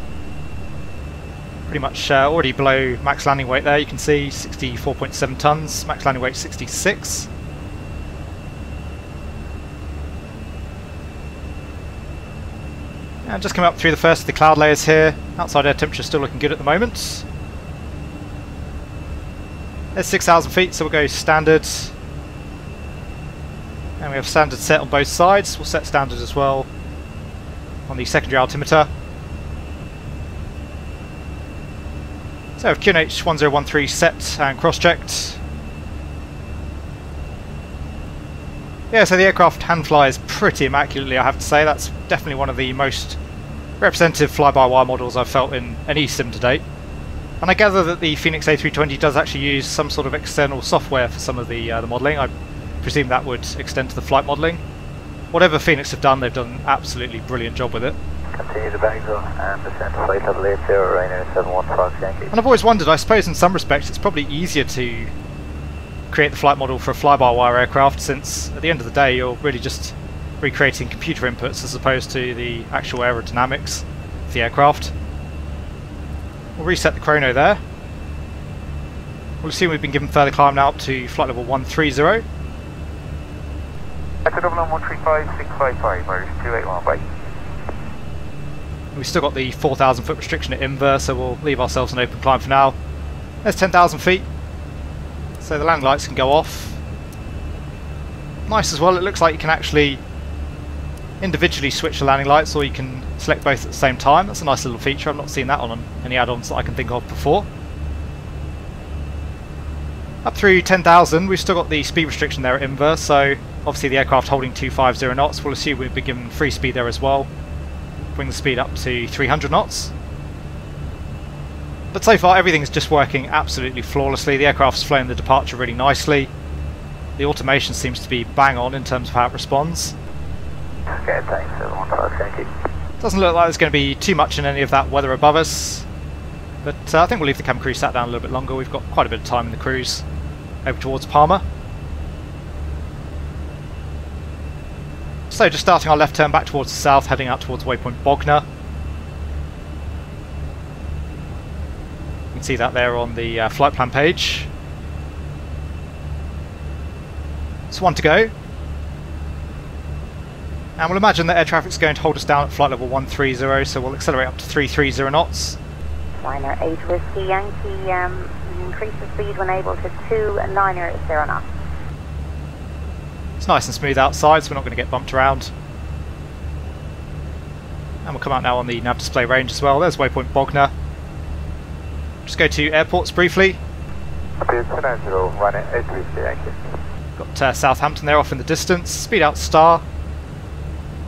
Pretty much already below max landing weight there, you can see 64.7 tons, max landing weight 66. And just coming up through the first of the cloud layers here, outside air temperature still looking good at the moment. There's 6,000 feet, so we'll go standard. And we have standard set on both sides, we'll set standard as well on the secondary altimeter. So we have QNH 1013 set and cross-checked. Yeah, so the aircraft hand flies pretty immaculately, I have to say. That's definitely one of the most representative fly-by-wire models I've felt in any sim to date. And I gather that the Fenix A320 does actually use some sort of external software for some of the modelling. I presume that would extend to the flight modelling. Whatever Fenix have done, they've done an absolutely brilliant job with it. Continue to Bangalore and descend to flight level 80, Ryanair 71 Fox Yankee. And I've always wondered, I suppose in some respects it's probably easier to create the flight model for a fly-by-wire aircraft, since at the end of the day you're really just recreating computer inputs as opposed to the actual aerodynamics of the aircraft. We'll reset the chrono there. We'll assume we've been given further climb now up to flight level 130. That's a double on 135655, Irish 281, bye. We've still got the 4,000 foot restriction at Inver, so we'll leave ourselves an open climb for now. There's 10,000 feet, so the landing lights can go off. Nice as well, it looks like you can actually individually switch the landing lights, or you can select both at the same time. That's a nice little feature, I've not seen that on any add-ons that I can think of before. Up through 10,000, we've still got the speed restriction there at Inver, so obviously the aircraft holding 250 knots, we'll assume we'll be given free speed there as well. Bring the speed up to 300 knots. But so far everything's just working absolutely flawlessly. The aircraft's flown the departure really nicely. The automation seems to be bang on in terms of how it responds. Okay, thanks, 71 Fox Yankee. Doesn't look like there's going to be too much in any of that weather above us. But I think we'll leave the cabin crew sat down a little bit longer. We've got quite a bit of time in the cruise over towards Palma. So just starting our left turn back towards the south, heading out towards waypoint Bognor. You can see that there on the flight plan page. It's one to go. And we'll imagine that air traffic's going to hold us down at flight level 130, so we'll accelerate up to 330 knots. Liner 8 Whiskey Yankee, increase the speed when able to 290 knots. It's nice and smooth outside, so we're not going to get bumped around. And we'll come out now on the nav display range as well. There's waypoint Bognor. Just go to airports briefly. Appears 290, Ryanair 8 Whiskey Yankee. Got Southampton there off in the distance. Speed out star.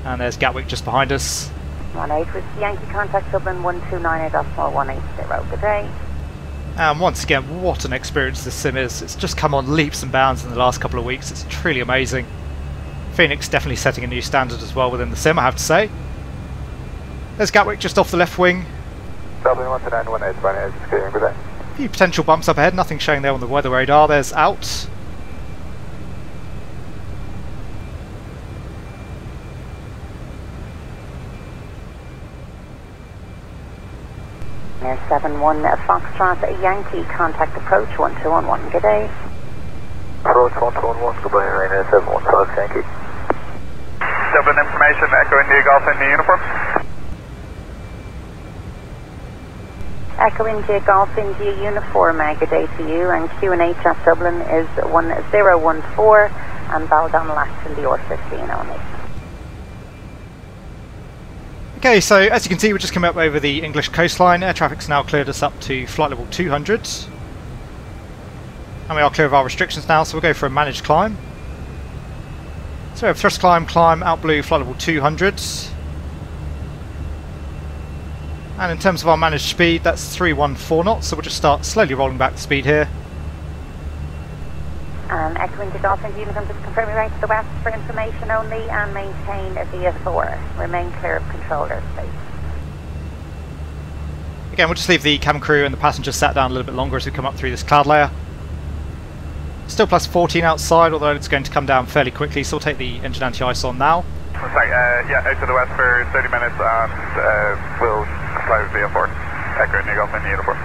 And there's Gatwick just behind us. 18 Whiskey Yankee, contact Dublin 129.180. Good day. And once again, what an experience this sim is. It's just come on leaps and bounds in the last couple of weeks. It's truly amazing. Fenix definitely setting a new standard as well within the sim, I have to say. There's Gatwick just off the left wing. Dublin 129.18, Ryanair is clearing, good day. A few potential bumps up ahead, nothing showing there on the weather radar. There's out. Air 71 Foxtrot Yankee, contact approach 1211. Good day. Approach 1211, goodbye, Ryanair 71 Fox Yankee. Dublin information, Echo India Golf India uniform. Echo India Golf India uniform, good day to you, and QNH at Dublin is 1014 and Baldon Laxton the R15 only. Okay, so as you can see, we're just coming up over the English coastline. Air traffic's now cleared us up to flight level 200. And we are clear of our restrictions now, so we'll go for a managed climb. So we have thrust climb, out blue, flight level 200. And in terms of our managed speed, that's 314 knots, so we'll just start slowly rolling back the speed here. Echoing to Golf India Uniform, just confirm your right to the west for information only and maintain a VS4. Remain clear of controller space. Again, we'll just leave the cabin crew and the passengers sat down a little bit longer as we come up through this cloud layer. Still plus 14 outside, although it's going to come down fairly quickly, so we'll take the engine anti-ice on now. Sorry, yeah, out to the west for 30 minutes and we'll fly with VF4. Echo India Golf India Uniform.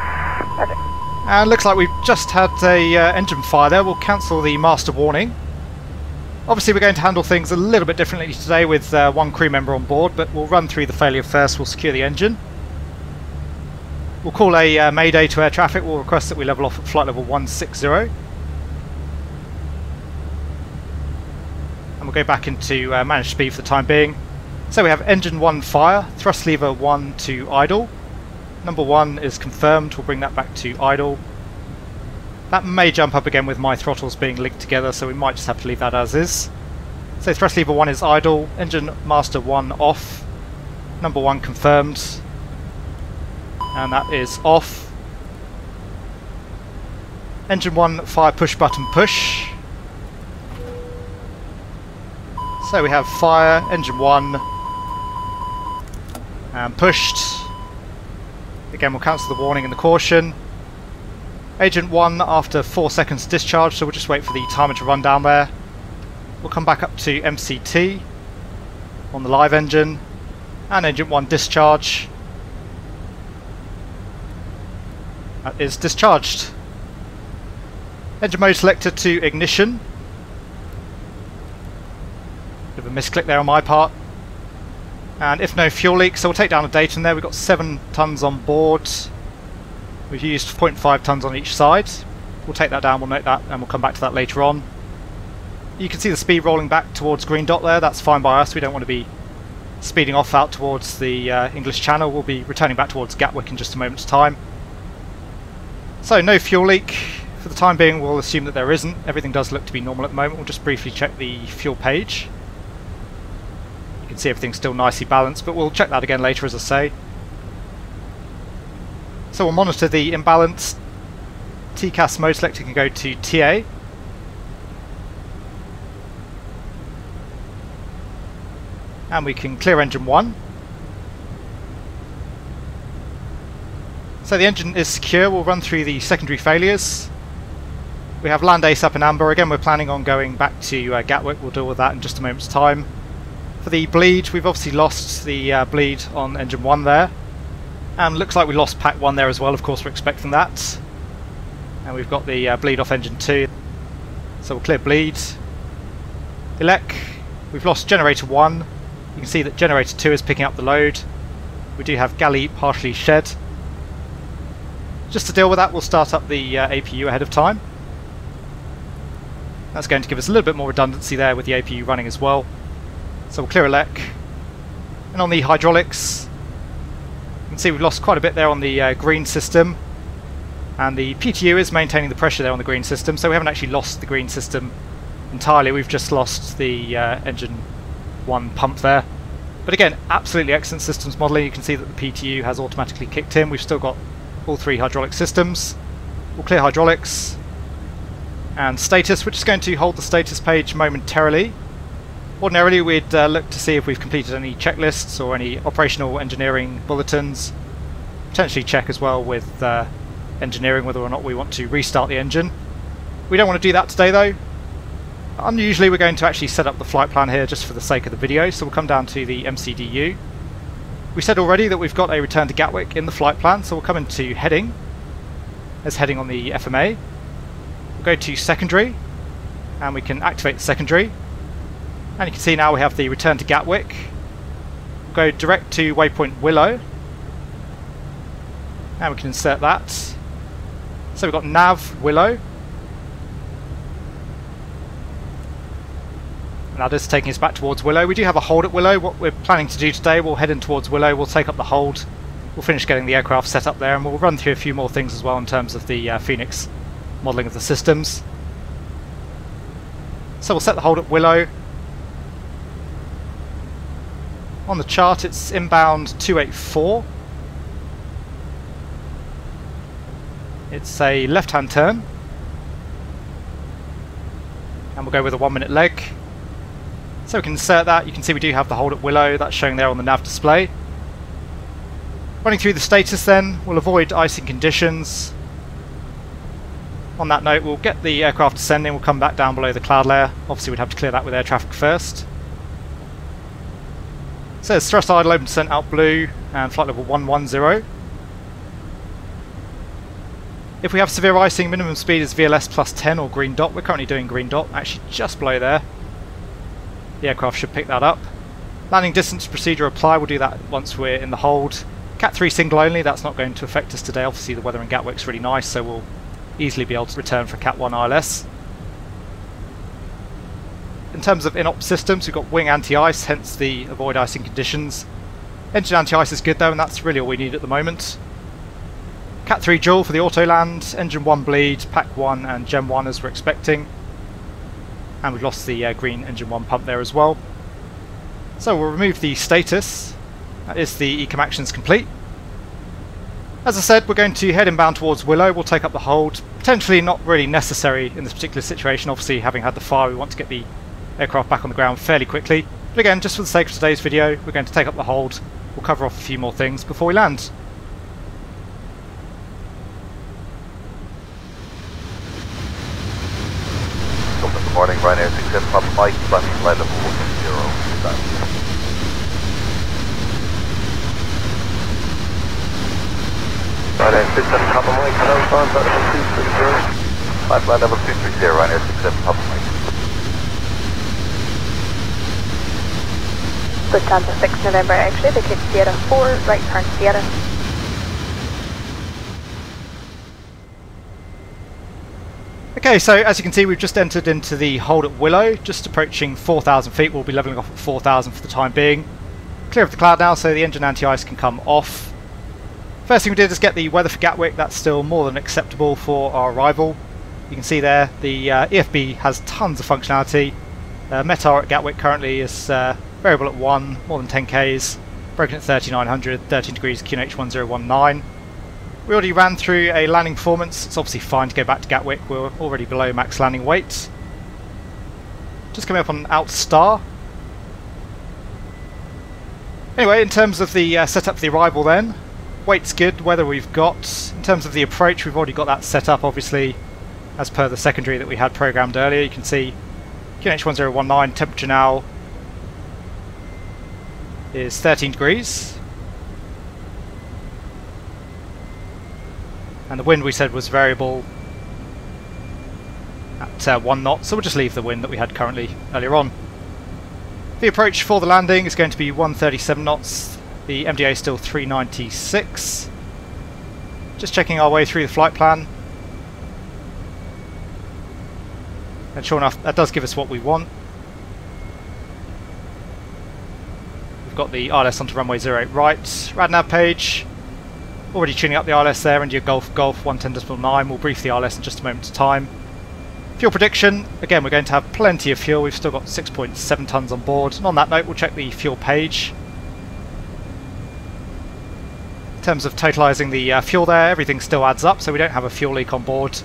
Okay. And looks like we've just had a engine fire there. We'll cancel the master warning. Obviously we're going to handle things a little bit differently today with one crew member on board, but we'll run through the failure first. We'll secure the engine. We'll call a mayday to air traffic. We'll request that we level off at flight level 160. And we'll go back into managed speed for the time being. So we have engine 1 fire, thrust lever 1 to idle. Number 1 is confirmed, we'll bring that back to idle. That may jump up again with my throttles being linked together, so we might just have to leave that as is. So thrust lever 1 is idle, engine master 1 off, number 1 confirmed, and that is off. Engine 1 fire push button push. So we have fire, engine 1, and pushed. Again, we'll cancel the warning and the caution. Agent 1 after 4 seconds discharge, so we'll just wait for the timer to run down there. We'll come back up to MCT on the live engine, and Agent 1 discharge. That is discharged. Engine mode selected to ignition. Bit of a misclick there on my part. And if no fuel leak, so we'll take down a date in there. We've got 7 tons on board. We've used 0.5 tons on each side. We'll take that down, we'll note that, and we'll come back to that later on. You can see the speed rolling back towards green dot there. That's fine by us. We don't want to be speeding off out towards the English Channel. We'll be returning back towards Gatwick in just a moment's time. So no fuel leak. For the time being, we'll assume that there isn't. Everything does look to be normal at the moment. We'll just briefly check the fuel page. You can see everything's still nicely balanced, but we'll check that again later, as I say. So we'll monitor the imbalance. TCAS mode selected can go to TA. And we can clear engine 1. So the engine is secure. We'll run through the secondary failures. We have land ace up in amber. Again, we're planning on going back to Gatwick. We'll deal with that in just a moment's time. For the bleed, we've obviously lost the bleed on engine 1 there. And looks like we lost pack 1 there as well. Of course, we're expecting that. And we've got the bleed off engine 2. So we'll clear bleed. Elec, we've lost generator 1. You can see that generator 2 is picking up the load. We do have galley partially shed. Just to deal with that, we'll start up the APU ahead of time. That's going to give us a little bit more redundancy there with the APU running as well. So we'll clear Elec. And on the hydraulics, you can see we've lost quite a bit there on the green system. And the PTU is maintaining the pressure there on the green system, so we haven't actually lost the green system entirely. We've just lost the engine 1 pump there. But again, absolutely excellent systems modelling. You can see that the PTU has automatically kicked in. We've still got all 3 hydraulic systems. We'll clear hydraulics. And status, we're just going to hold the status page momentarily. Ordinarily we'd look to see if we've completed any checklists or any operational engineering bulletins. Potentially check as well with engineering whether or not we want to restart the engine. We don't want to do that today though. Unusually we're going to actually set up the flight plan here just for the sake of the video, so we'll come down to the MCDU. We said already that we've got a return to Gatwick in the flight plan, so we'll come into heading. There's heading on the FMA. We'll go to secondary, and we can activate the secondary. And you can see now we have the return to Gatwick. We'll go direct to waypoint Willow. And we can insert that. So we've got nav Willow. And that is taking us back towards Willow. We do have a hold at Willow. What we're planning to do today, we'll head in towards Willow, we'll take up the hold, we'll finish getting the aircraft set up there, and we'll run through a few more things as well in terms of the Fenix modelling of the systems. So we'll set the hold at Willow. On the chart it's inbound 284. It's a left-hand turn, and we'll go with a 1 minute leg. So we can insert that. You can see we do have the hold at Willow, that's showing there on the nav display. Running through the status then, we'll avoid icing conditions. On that note, we'll get the aircraft descending, we'll come back down below the cloud layer. Obviously we'd have to clear that with air traffic first. It says thrust idle open descent out blue and flight level 110. If we have severe icing, minimum speed is VLS plus 10 or green dot. We're currently doing green dot, actually just below there. The aircraft should pick that up. Landing distance procedure apply, we'll do that once we're in the hold. Cat 3 single only, that's not going to affect us today. Obviously the weather in Gatwick's really nice, so we'll easily be able to return for Cat 1 ILS. In terms of in-op systems, we've got wing anti-ice, hence the avoid icing conditions. Engine anti-ice is good though, and that's really all we need at the moment. Cat 3 dual for the auto land, engine 1 bleed, pack 1 and gen 1 as we're expecting. And we've lost the green engine 1 pump there as well. So we'll remove the status. That is the ECAM actions complete. As I said, we're going to head inbound towards Willow. We'll take up the hold. Potentially not really necessary in this particular situation. Obviously, having had the fire, we want to get the aircraft back on the ground fairly quickly. But again, just for the sake of today's video, we're going to take up the hold. We'll cover off a few more things before we land. Good morning, Ryanair 67 Papa Mike, flight level 10. Ryanair 67 Papa Mike, hello, flight level 230, Ryanair 67 Papa Mike. Lufthansa 6 November X-ray, ticket Sierra 4, right turn Sierra. Okay, so as you can see, we've just entered into the hold at Willow, just approaching 4,000 feet. We'll be levelling off at 4,000 for the time being. Clear of the cloud now, so the engine anti-ice can come off. First thing we did is get the weather for Gatwick. That's still more than acceptable for our arrival. You can see there the EFB has tons of functionality. METAR at Gatwick currently is variable at 1, more than 10 Ks, broken at 3900, 13 degrees QNH 1019. We already ran through a landing performance. It's obviously fine to go back to Gatwick. We're already below max landing weight. Just coming up on Aft Start. Anyway, in terms of the setup for the arrival then, weight's good, weather we've got. In terms of the approach, we've already got that set up obviously as per the secondary that we had programmed earlier. You can see QNH 1019, temperature now is 13 degrees. And the wind we said was variable at 1 knot, so we'll just leave the wind that we had currently earlier on. The approach for the landing is going to be 137 knots. The MDA is still 396. Just checking our way through the flight plan. And sure enough, that does give us what we want. We've got the ILS onto runway 08 right. RadNav page. Already tuning up the ILS there, India Golf 110.9. We'll brief the ILS in just a moment's time. Fuel prediction, again we're going to have plenty of fuel. We've still got 6.7 tonnes on board. And on that note, we'll check the fuel page. In terms of totalising the fuel there, everything still adds up, so we don't have a fuel leak on board.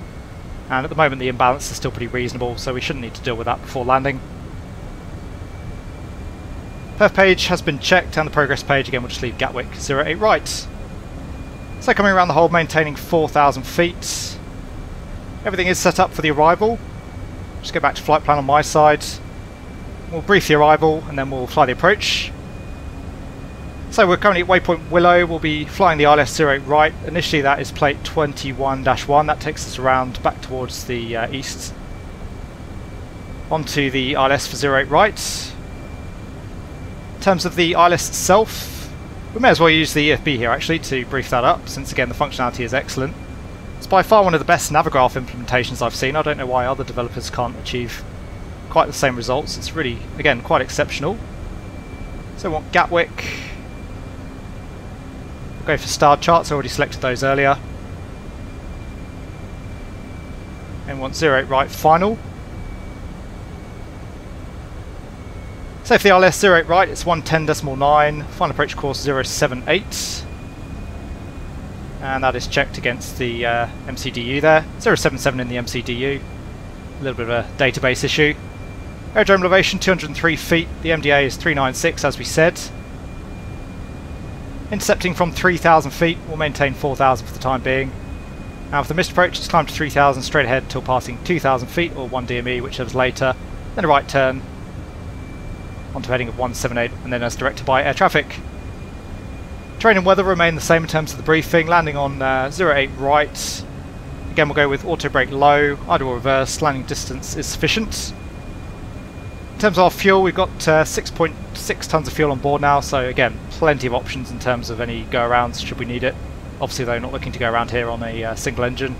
And at the moment the imbalance is still pretty reasonable, so we shouldn't need to deal with that before landing. Perf page has been checked, and the progress page, again we'll just leave Gatwick 08 right. So coming around the hold, maintaining 4,000 feet. Everything is set up for the arrival. Just go back to flight plan on my side. We'll brief the arrival and then we'll fly the approach. So we're currently at waypoint Willow. We'll be flying the ILS 08 right. Initially that is plate 21-1. That takes us around back towards the east. Onto the ILS for 08 right. In terms of the ILS itself, we may as well use the EFB here actually to brief that up, since again the functionality is excellent. It's by far one of the best Navigraph implementations I've seen. I don't know why other developers can't achieve quite the same results. It's really, again, quite exceptional. So we want Gatwick. We'll go for starred charts. I already selected those earlier. And we want 08 right final. So for the ILS 08 right, it's 110.9, final approach course 078. and that is checked against the MCDU there. 077 in the MCDU. A little bit of a database issue. Aerodrome elevation 203 feet, the MDA is 396 as we said. Intercepting from 3,000 feet, we'll maintain 4,000 for the time being. Now for the missed approach, it's climbed to 3,000 straight ahead till passing 2,000 feet or 1 DME, whichever's later. Then a right turn onto heading of 178 and then as directed by air traffic. Terrain and weather remain the same in terms of the briefing, landing on 08 right. Again we'll go with auto brake low, idle reverse, landing distance is sufficient. In terms of our fuel, we've got 6.6 tonnes of fuel on board now, so again, plenty of options in terms of any go-arounds should we need it. Obviously though, not looking to go around here on a single engine.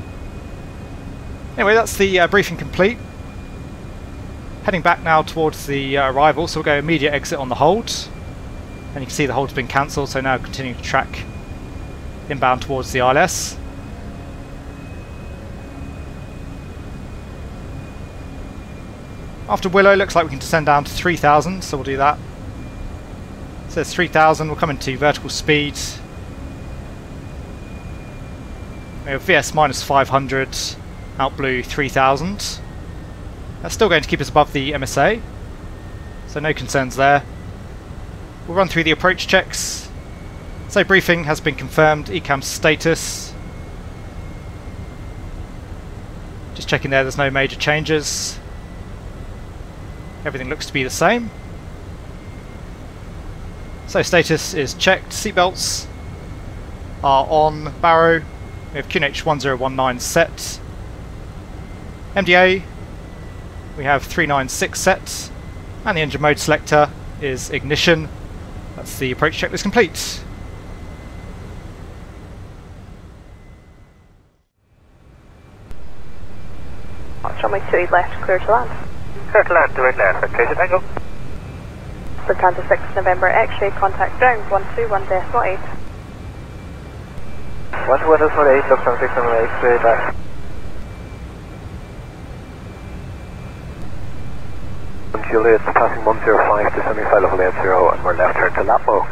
Anyway, that's the briefing complete. Heading back now towards the arrival, so we'll go immediate exit on the hold. And you can see the hold's been cancelled, so now continuing to track inbound towards the ILS. After Willow, looks like we can descend down to 3,000, so we'll do that. It says 3,000, we'll come into vertical speed. We have VS minus 500, out blue 3,000. That's still going to keep us above the MSA, so no concerns there. We'll run through the approach checks. So briefing has been confirmed, ECAM status. Just checking there's no major changes. Everything looks to be the same. So status is checked, seatbelts are on, Barrow, we have QNH 1019 set. MDA, we have 396 set, and the engine mode selector is ignition. That's the approach checklist complete. Runway 28 left, clear to land. Clear to land, direct land, rotation angle. Lufthansa 6 November X-ray, contact ground 121.8. 121.8, Lufthansa 6 November X-ray, back. Juliet, passing 105 to semi-fly level 80 and we're left turn to Lapo.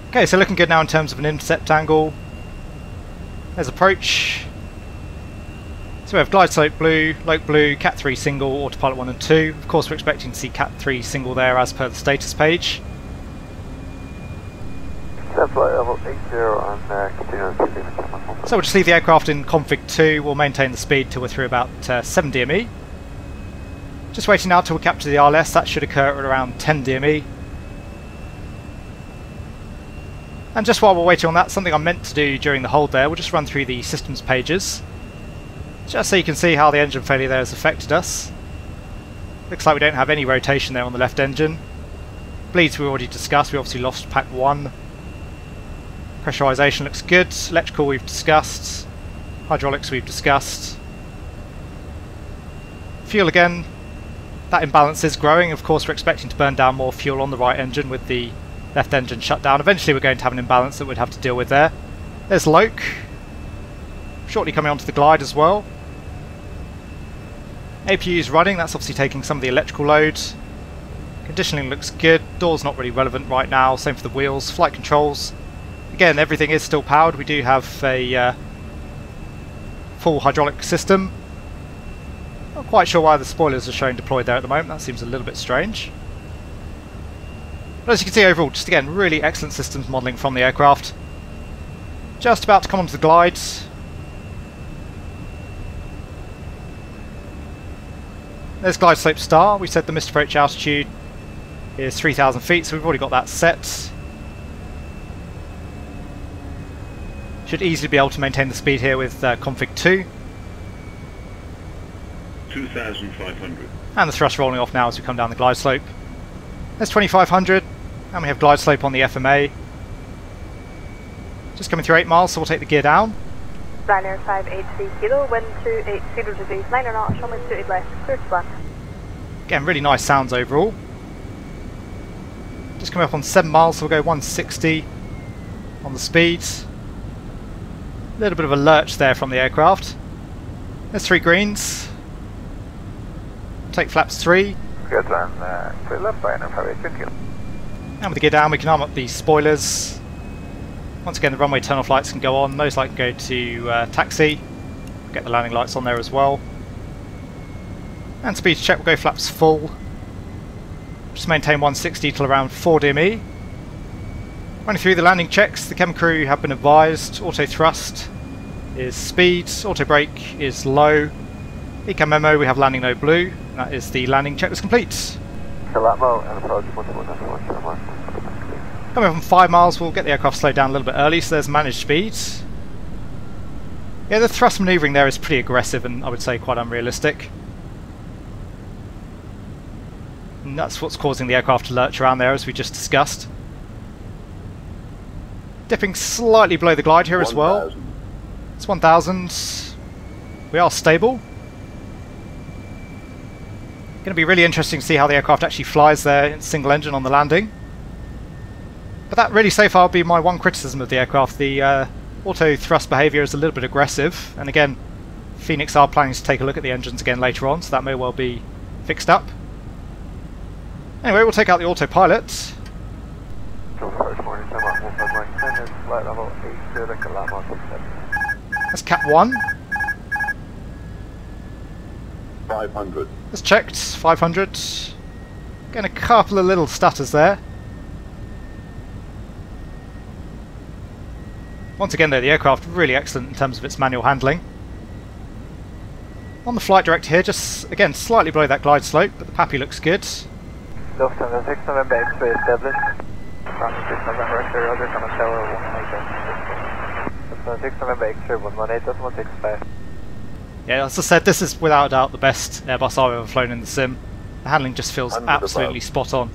Okay, so looking good now in terms of an intercept angle. There's approach. So we have glide slope blue, Loke blue, Cat 3 single, autopilot 1 and 2. Of course we're expecting to see Cat 3 single there as per the status page. Flight level 80 and continue. So we'll just leave the aircraft in config 2, we'll maintain the speed till we're through about 7 DME. Just waiting now till we capture the RLS, that should occur at around 10 DME. And just while we're waiting on that, something I meant to do during the hold there, we'll just run through the systems pages. Just so you can see how the engine failure there has affected us. Looks like we don't have any rotation there on the left engine. Bleeds we already discussed, we obviously lost pack 1. Pressurization looks good, electrical we've discussed, hydraulics we've discussed. Fuel again, that imbalance is growing. Of course we're expecting to burn down more fuel on the right engine with the left engine shut down. Eventually we're going to have an imbalance that we'd have to deal with there. There's Loke, shortly coming onto the glide as well. APU is running, that's obviously taking some of the electrical load. Conditioning looks good, door's not really relevant right now, same for the wheels. Flight controls, again everything is still powered, we do have a full hydraulic system. Not quite sure why the spoilers are showing deployed there at the moment, that seems a little bit strange. But as you can see overall, just again, really excellent systems modelling from the aircraft. Just about to come onto the glide. There's glide slope star, we said the missed approach altitude is 3,000 feet, so we've already got that set. Should easily be able to maintain the speed here with config 2. 2,500. And the thrust rolling off now as we come down the glide slope. There's 2,500, and we have glide slope on the FMA. Just coming through 8 miles, so we'll take the gear down. Ryanair 583 Kilo, wind 280 degrees, 9 knots, runway 28 left, clear to land. Again, really nice sounds overall. Just coming up on 7 miles, so we'll go 160 on the speed. A little bit of a lurch there from the aircraft. There's 3 greens. Take flaps 3. Good one, clear left Ryanair 583 Kilo. And with the gear down we can arm up the spoilers. Once again the runway tunnel flights can go on, nose light can go to taxi, get the landing lights on there as well. And speed check, we'll go flaps full. Just maintain 160 till around 4 DME. Running through the landing checks, the cabin crew have been advised auto thrust is speed, auto brake is low. ECAM memo, we have landing no blue, and that is the landing checklist complete. Coming from 5 miles, we'll get the aircraft slowed down a little bit early, so there's managed speed. Yeah, the thrust manoeuvring there is pretty aggressive and I would say quite unrealistic. And that's what's causing the aircraft to lurch around there, as we just discussed. Dipping slightly below the glide here as well. It's 1000. We are stable. Going to be really interesting to see how the aircraft actually flies there in single engine on the landing. But that really so far would be my one criticism of the aircraft. The auto thrust behaviour is a little bit aggressive, and again Fenix are planning to take a look at the engines again later on, so that may well be fixed up. Anyway, we'll take out the autopilot. That's Cat 1. 500. That's checked, 500. Getting a couple of little stutters there. Once again though, the aircraft really excellent in terms of its manual handling. On the flight director here, just again slightly below that glide slope, but the PAPI looks good. Lufthansa 6 November X-ray established. Lufthansa 6 November X-ray, roger, from a tower 118. Lufthansa 6 November X-ray 118.65. Yeah, as I said, this is without a doubt the best Airbus I've ever flown in the sim. The handling just feels absolutely spot on.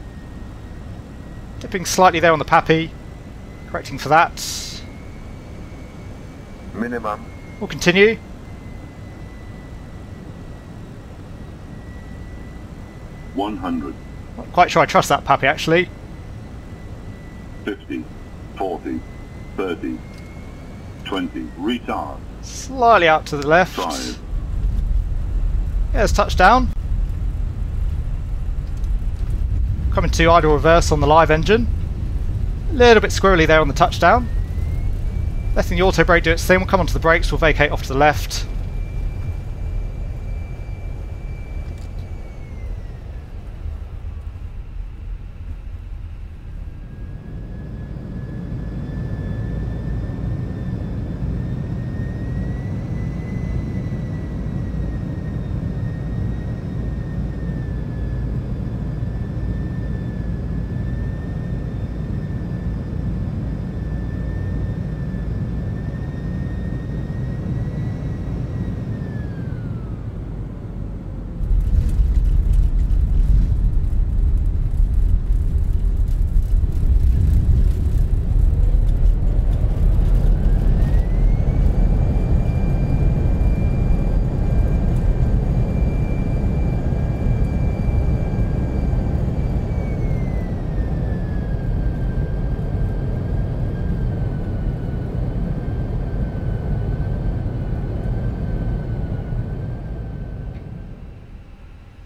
Dipping slightly there on the PAPI, correcting for that. Minimum. We'll continue. $100. Not quite sure I trust that PAPI actually. 50, 40, 30, 20, retard. Slightly out to the left. 5. Yeah, there's touchdown. Coming to idle reverse on the live engine. A little bit squirrely there on the touchdown. Letting the auto brake do its thing, we'll come onto the brakes, we'll vacate off to the left.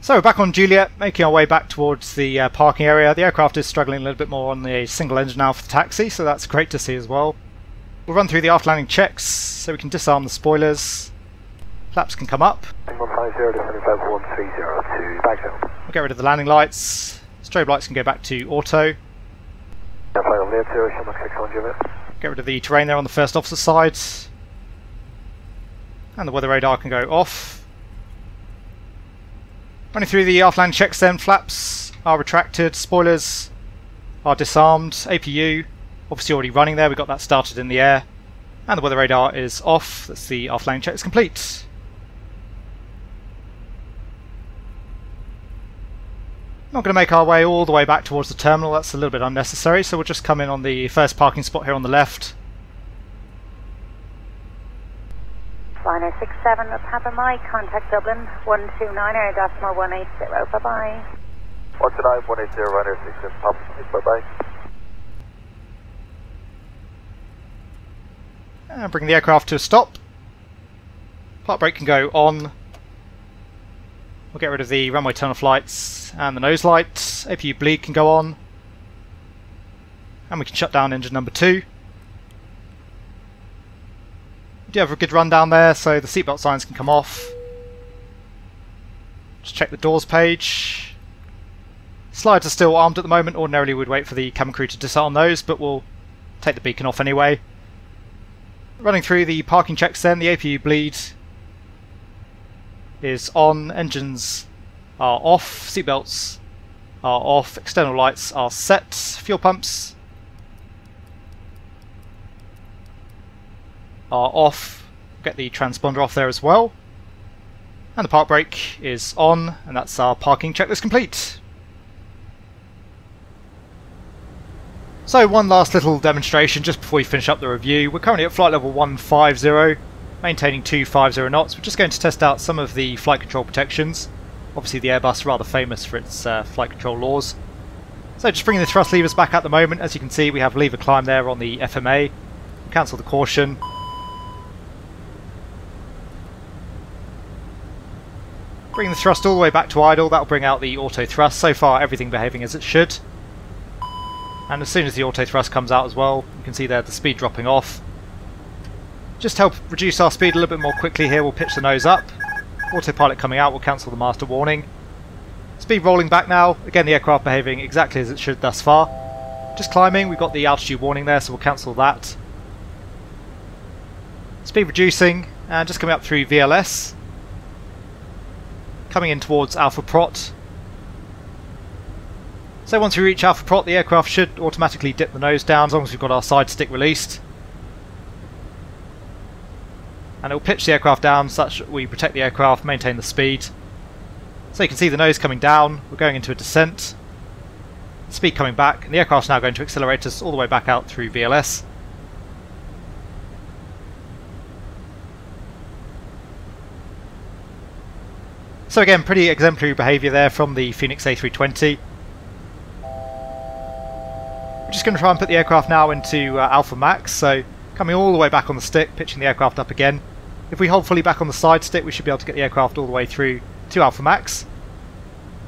So we're back on Juliet, making our way back towards the parking area. The aircraft is struggling a little bit more on the single engine now for the taxi, so that's great to see as well. We'll run through the aft landing checks so we can disarm the spoilers. Flaps can come up. We'll get rid of the landing lights. Strobe lights can go back to auto. Get rid of the terrain there on the first officer side. And the weather radar can go off. Running through the aft landing checks then, flaps are retracted, spoilers are disarmed, APU obviously already running there, we got that started in the air, and the weather radar is off. That's the aft landing check is complete. Not going to make our way all the way back towards the terminal, that's a little bit unnecessary, so we'll just come in on the first parking spot here on the left. Liner 67 with Papa Mike, contact Dublin 129.180, bye bye. 129.180, Liner 67, Papa Mike, bye bye. And bring the aircraft to a stop. Park brake can go on. We'll get rid of the runway tunnel flights and the nose light. APU bleed can go on. And we can shut down engine number 2. We do have a good run down there, so the seatbelt signs can come off. Just check the doors page. Slides are still armed at the moment. Ordinarily we'd wait for the cabin crew to disarm those, but we'll take the beacon off anyway. Running through the parking checks then, the APU bleed is on, engines are off, seatbelts are off, external lights are set, fuel pumps are off, get the transponder off there as well, and the park brake is on, and that's our parking checklist complete. So one last little demonstration just before we finish up the review. We're currently at flight level 150, maintaining 250 knots. We're just going to test out some of the flight control protections. Obviously the Airbus rather famous for its flight control laws. So just bringing the thrust levers back at the moment. As you can see, we have lever climb there on the FMA. Cancel the caution. Bring the thrust all the way back to idle. That'll bring out the auto thrust. So far everything behaving as it should. And as soon as the auto thrust comes out as well, you can see there the speed dropping off. Just to help reduce our speed a little bit more quickly here, we'll pitch the nose up. Autopilot coming out will cancel the master warning. Speed rolling back now. Again, the aircraft behaving exactly as it should thus far. Just climbing, we've got the altitude warning there, so we'll cancel that. Speed reducing, and just coming up through VLS. Coming in towards Alpha Prot. So once we reach Alpha Prot, the aircraft should automatically dip the nose down as long as we've got our side stick released. And it will pitch the aircraft down such that we protect the aircraft, maintain the speed. So you can see the nose coming down, we're going into a descent. Speed coming back, and the aircraft's now going to accelerate us all the way back out through VLS. So again, pretty exemplary behaviour there from the Fenix A320. We're just going to try and put the aircraft now into Alpha Max, so coming all the way back on the stick, pitching the aircraft up again. If we hold fully back on the side stick, we should be able to get the aircraft all the way through to Alpha Max,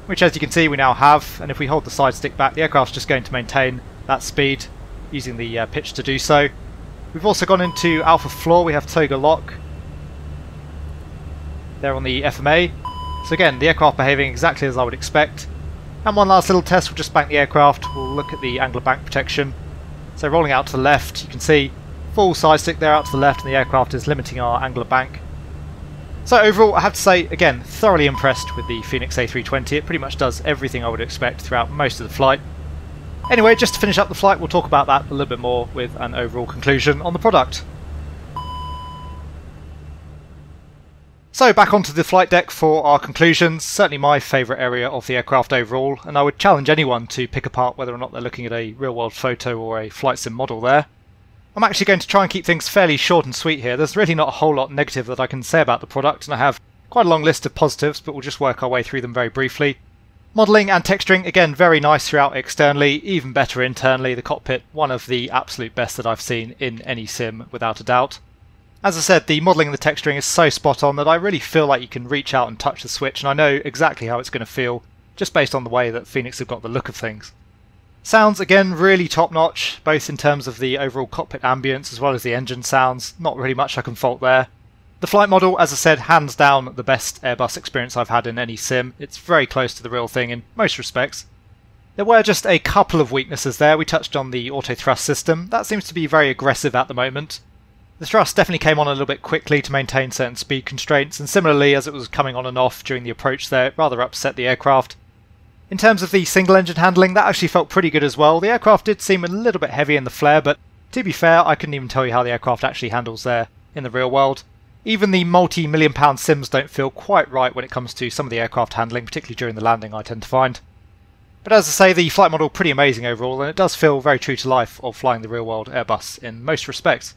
which as you can see we now have, and if we hold the side stick back, the aircraft's just going to maintain that speed using the pitch to do so. We've also gone into Alpha Floor, we have Toga Lock there on the FMA. So again, the aircraft behaving exactly as I would expect. And one last little test, we'll just bank the aircraft, we'll look at the angle of bank protection. So rolling out to the left, you can see full side stick there out to the left, and the aircraft is limiting our angle of bank. So overall, I have to say, again, thoroughly impressed with the Fenix A320. It pretty much does everything I would expect throughout most of the flight. Anyway, just to finish up the flight, we'll talk about that a little bit more with an overall conclusion on the product. So back onto the flight deck for our conclusions. Certainly my favourite area of the aircraft overall, and I would challenge anyone to pick apart whether or not they're looking at a real world photo or a flight sim model there. I'm actually going to try and keep things fairly short and sweet here. There's really not a whole lot negative that I can say about the product, and I have quite a long list of positives, but we'll just work our way through them very briefly. Modelling and texturing, again, very nice throughout externally, even better internally. The cockpit, one of the absolute best that I've seen in any sim, without a doubt. As I said, the modelling and the texturing is so spot on that I really feel like you can reach out and touch the switch, and I know exactly how it's going to feel, just based on the way that Fenix have got the look of things. Sounds, again, really top notch, both in terms of the overall cockpit ambience as well as the engine sounds. Not really much I can fault there. The flight model, as I said, hands down the best Airbus experience I've had in any sim. It's very close to the real thing in most respects. There were just a couple of weaknesses there. We touched on the auto thrust system. That seems to be very aggressive at the moment. The thrust definitely came on a little bit quickly to maintain certain speed constraints, and similarly as it was coming on and off during the approach there, it rather upset the aircraft. In terms of the single engine handling, that actually felt pretty good as well. The aircraft did seem a little bit heavy in the flare, but to be fair, I couldn't even tell you how the aircraft actually handles there in the real world. Even the multi-million pound sims don't feel quite right when it comes to some of the aircraft handling, particularly during the landing, I tend to find. But as I say, the flight model pretty amazing overall, and it does feel very true to life of flying the real world Airbus in most respects.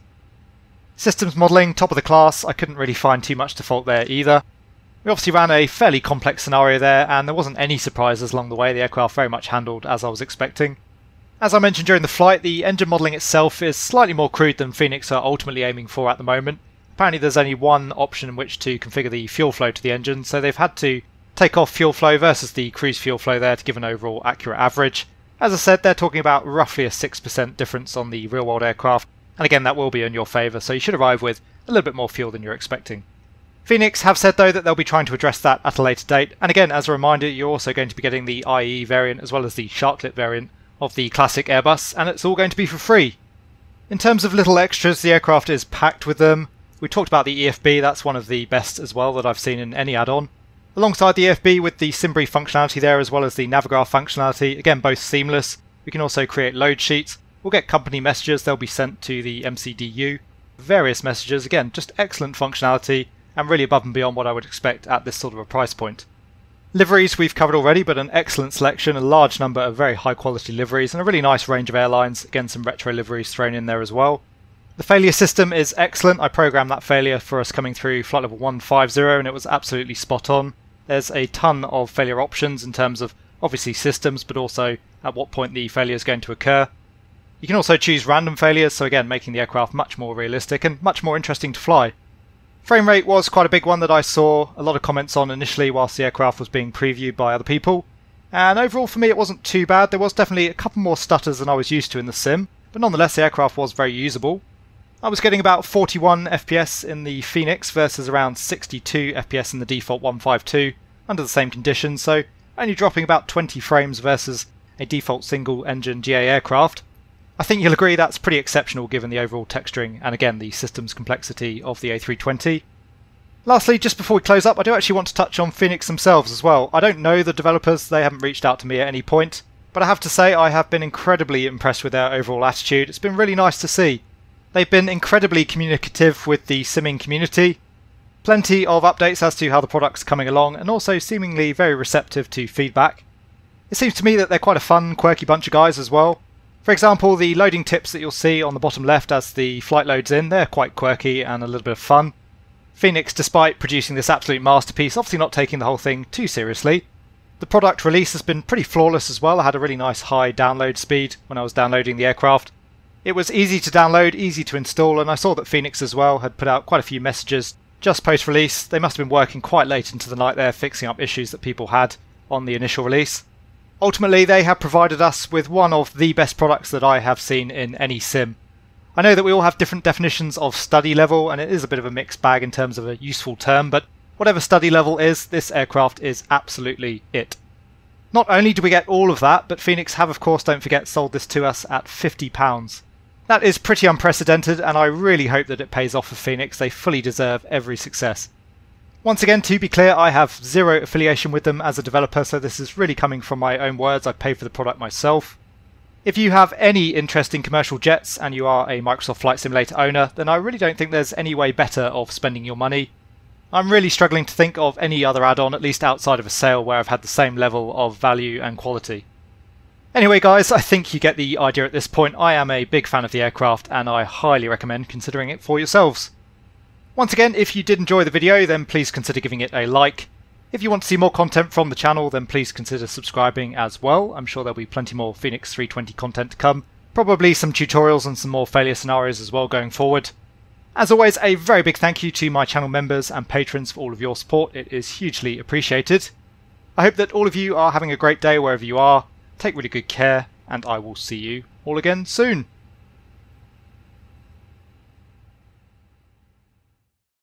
Systems modelling, top of the class. I couldn't really find too much to fault there either. We obviously ran a fairly complex scenario there, and there wasn't any surprises along the way. The aircraft very much handled as I was expecting. As I mentioned during the flight, the engine modelling itself is slightly more crude than Fenix are ultimately aiming for at the moment. Apparently there's only one option in which to configure the fuel flow to the engine, so they've had to take off fuel flow versus the cruise fuel flow there to give an overall accurate average. As I said, they're talking about roughly a 6% difference on the real world aircraft, and again that will be in your favour, so you should arrive with a little bit more fuel than you're expecting. Fenix have said though that they'll be trying to address that at a later date, and again as a reminder you're also going to be getting the IE variant as well as the Sharklet variant of the classic Airbus, and it's all going to be for free. In terms of little extras, the aircraft is packed with them. We talked about the EFB, that's one of the best as well that I've seen in any add-on. Alongside the EFB with the SimBrief functionality there as well as the Navigraph functionality, again both seamless. We can also create load sheets. We'll get company messages, they'll be sent to the MCDU. Various messages, again just excellent functionality and really above and beyond what I would expect at this sort of a price point. Liveries we've covered already, but an excellent selection, a large number of very high quality liveries and a really nice range of airlines, again some retro liveries thrown in there as well. The failure system is excellent. I programmed that failure for us coming through flight level 150 and it was absolutely spot on. There's a ton of failure options in terms of obviously systems, but also at what point the failure is going to occur. You can also choose random failures, so again making the aircraft much more realistic and much more interesting to fly. Frame rate was quite a big one that I saw a lot of comments on initially whilst the aircraft was being previewed by other people. And overall for me it wasn't too bad. There was definitely a couple more stutters than I was used to in the sim, but nonetheless the aircraft was very usable. I was getting about 41 FPS in the Fenix versus around 62 FPS in the default 152 under the same conditions, so only dropping about 20 frames versus a default single engine GA aircraft. I think you'll agree that's pretty exceptional given the overall texturing and again the systems complexity of the A320. Lastly, just before we close up, I do actually want to touch on Fenix themselves as well. I don't know the developers, they haven't reached out to me at any point, but I have to say I have been incredibly impressed with their overall attitude. It's been really nice to see. They've been incredibly communicative with the simming community, plenty of updates as to how the product's coming along, and also seemingly very receptive to feedback. It seems to me that they're quite a fun, quirky bunch of guys as well. For example, the loading tips that you'll see on the bottom left as the flight loads in, they're quite quirky and a little bit of fun. Fenix, despite producing this absolute masterpiece, obviously not taking the whole thing too seriously. The product release has been pretty flawless as well. I had a really nice high download speed when I was downloading the aircraft. It was easy to download, easy to install, and I saw that Fenix as well had put out quite a few messages just post-release. They must have been working quite late into the night there, fixing up issues that people had on the initial release. Ultimately, they have provided us with one of the best products that I have seen in any sim. I know that we all have different definitions of study level, and it is a bit of a mixed bag in terms of a useful term, but whatever study level is, this aircraft is absolutely it. Not only do we get all of that, but Fenix have, of course, don't forget, sold this to us at £50. That is pretty unprecedented, and I really hope that it pays off for Fenix. They fully deserve every success. Once again, to be clear, I have zero affiliation with them as a developer, so this is really coming from my own words. I paid for the product myself. If you have any interest in commercial jets and you are a Microsoft Flight Simulator owner, then I really don't think there's any way better of spending your money. I'm really struggling to think of any other add-on, at least outside of a sale, where I've had the same level of value and quality. Anyway guys, I think you get the idea at this point. I am a big fan of the aircraft and I highly recommend considering it for yourselves. Once again, if you did enjoy the video, then please consider giving it a like. If you want to see more content from the channel, then please consider subscribing as well. I'm sure there'll be plenty more Fenix 320 content to come. Probably some tutorials and some more failure scenarios as well going forward. As always, a very big thank you to my channel members and patrons for all of your support. It is hugely appreciated. I hope that all of you are having a great day wherever you are. Take really good care, and I will see you all again soon.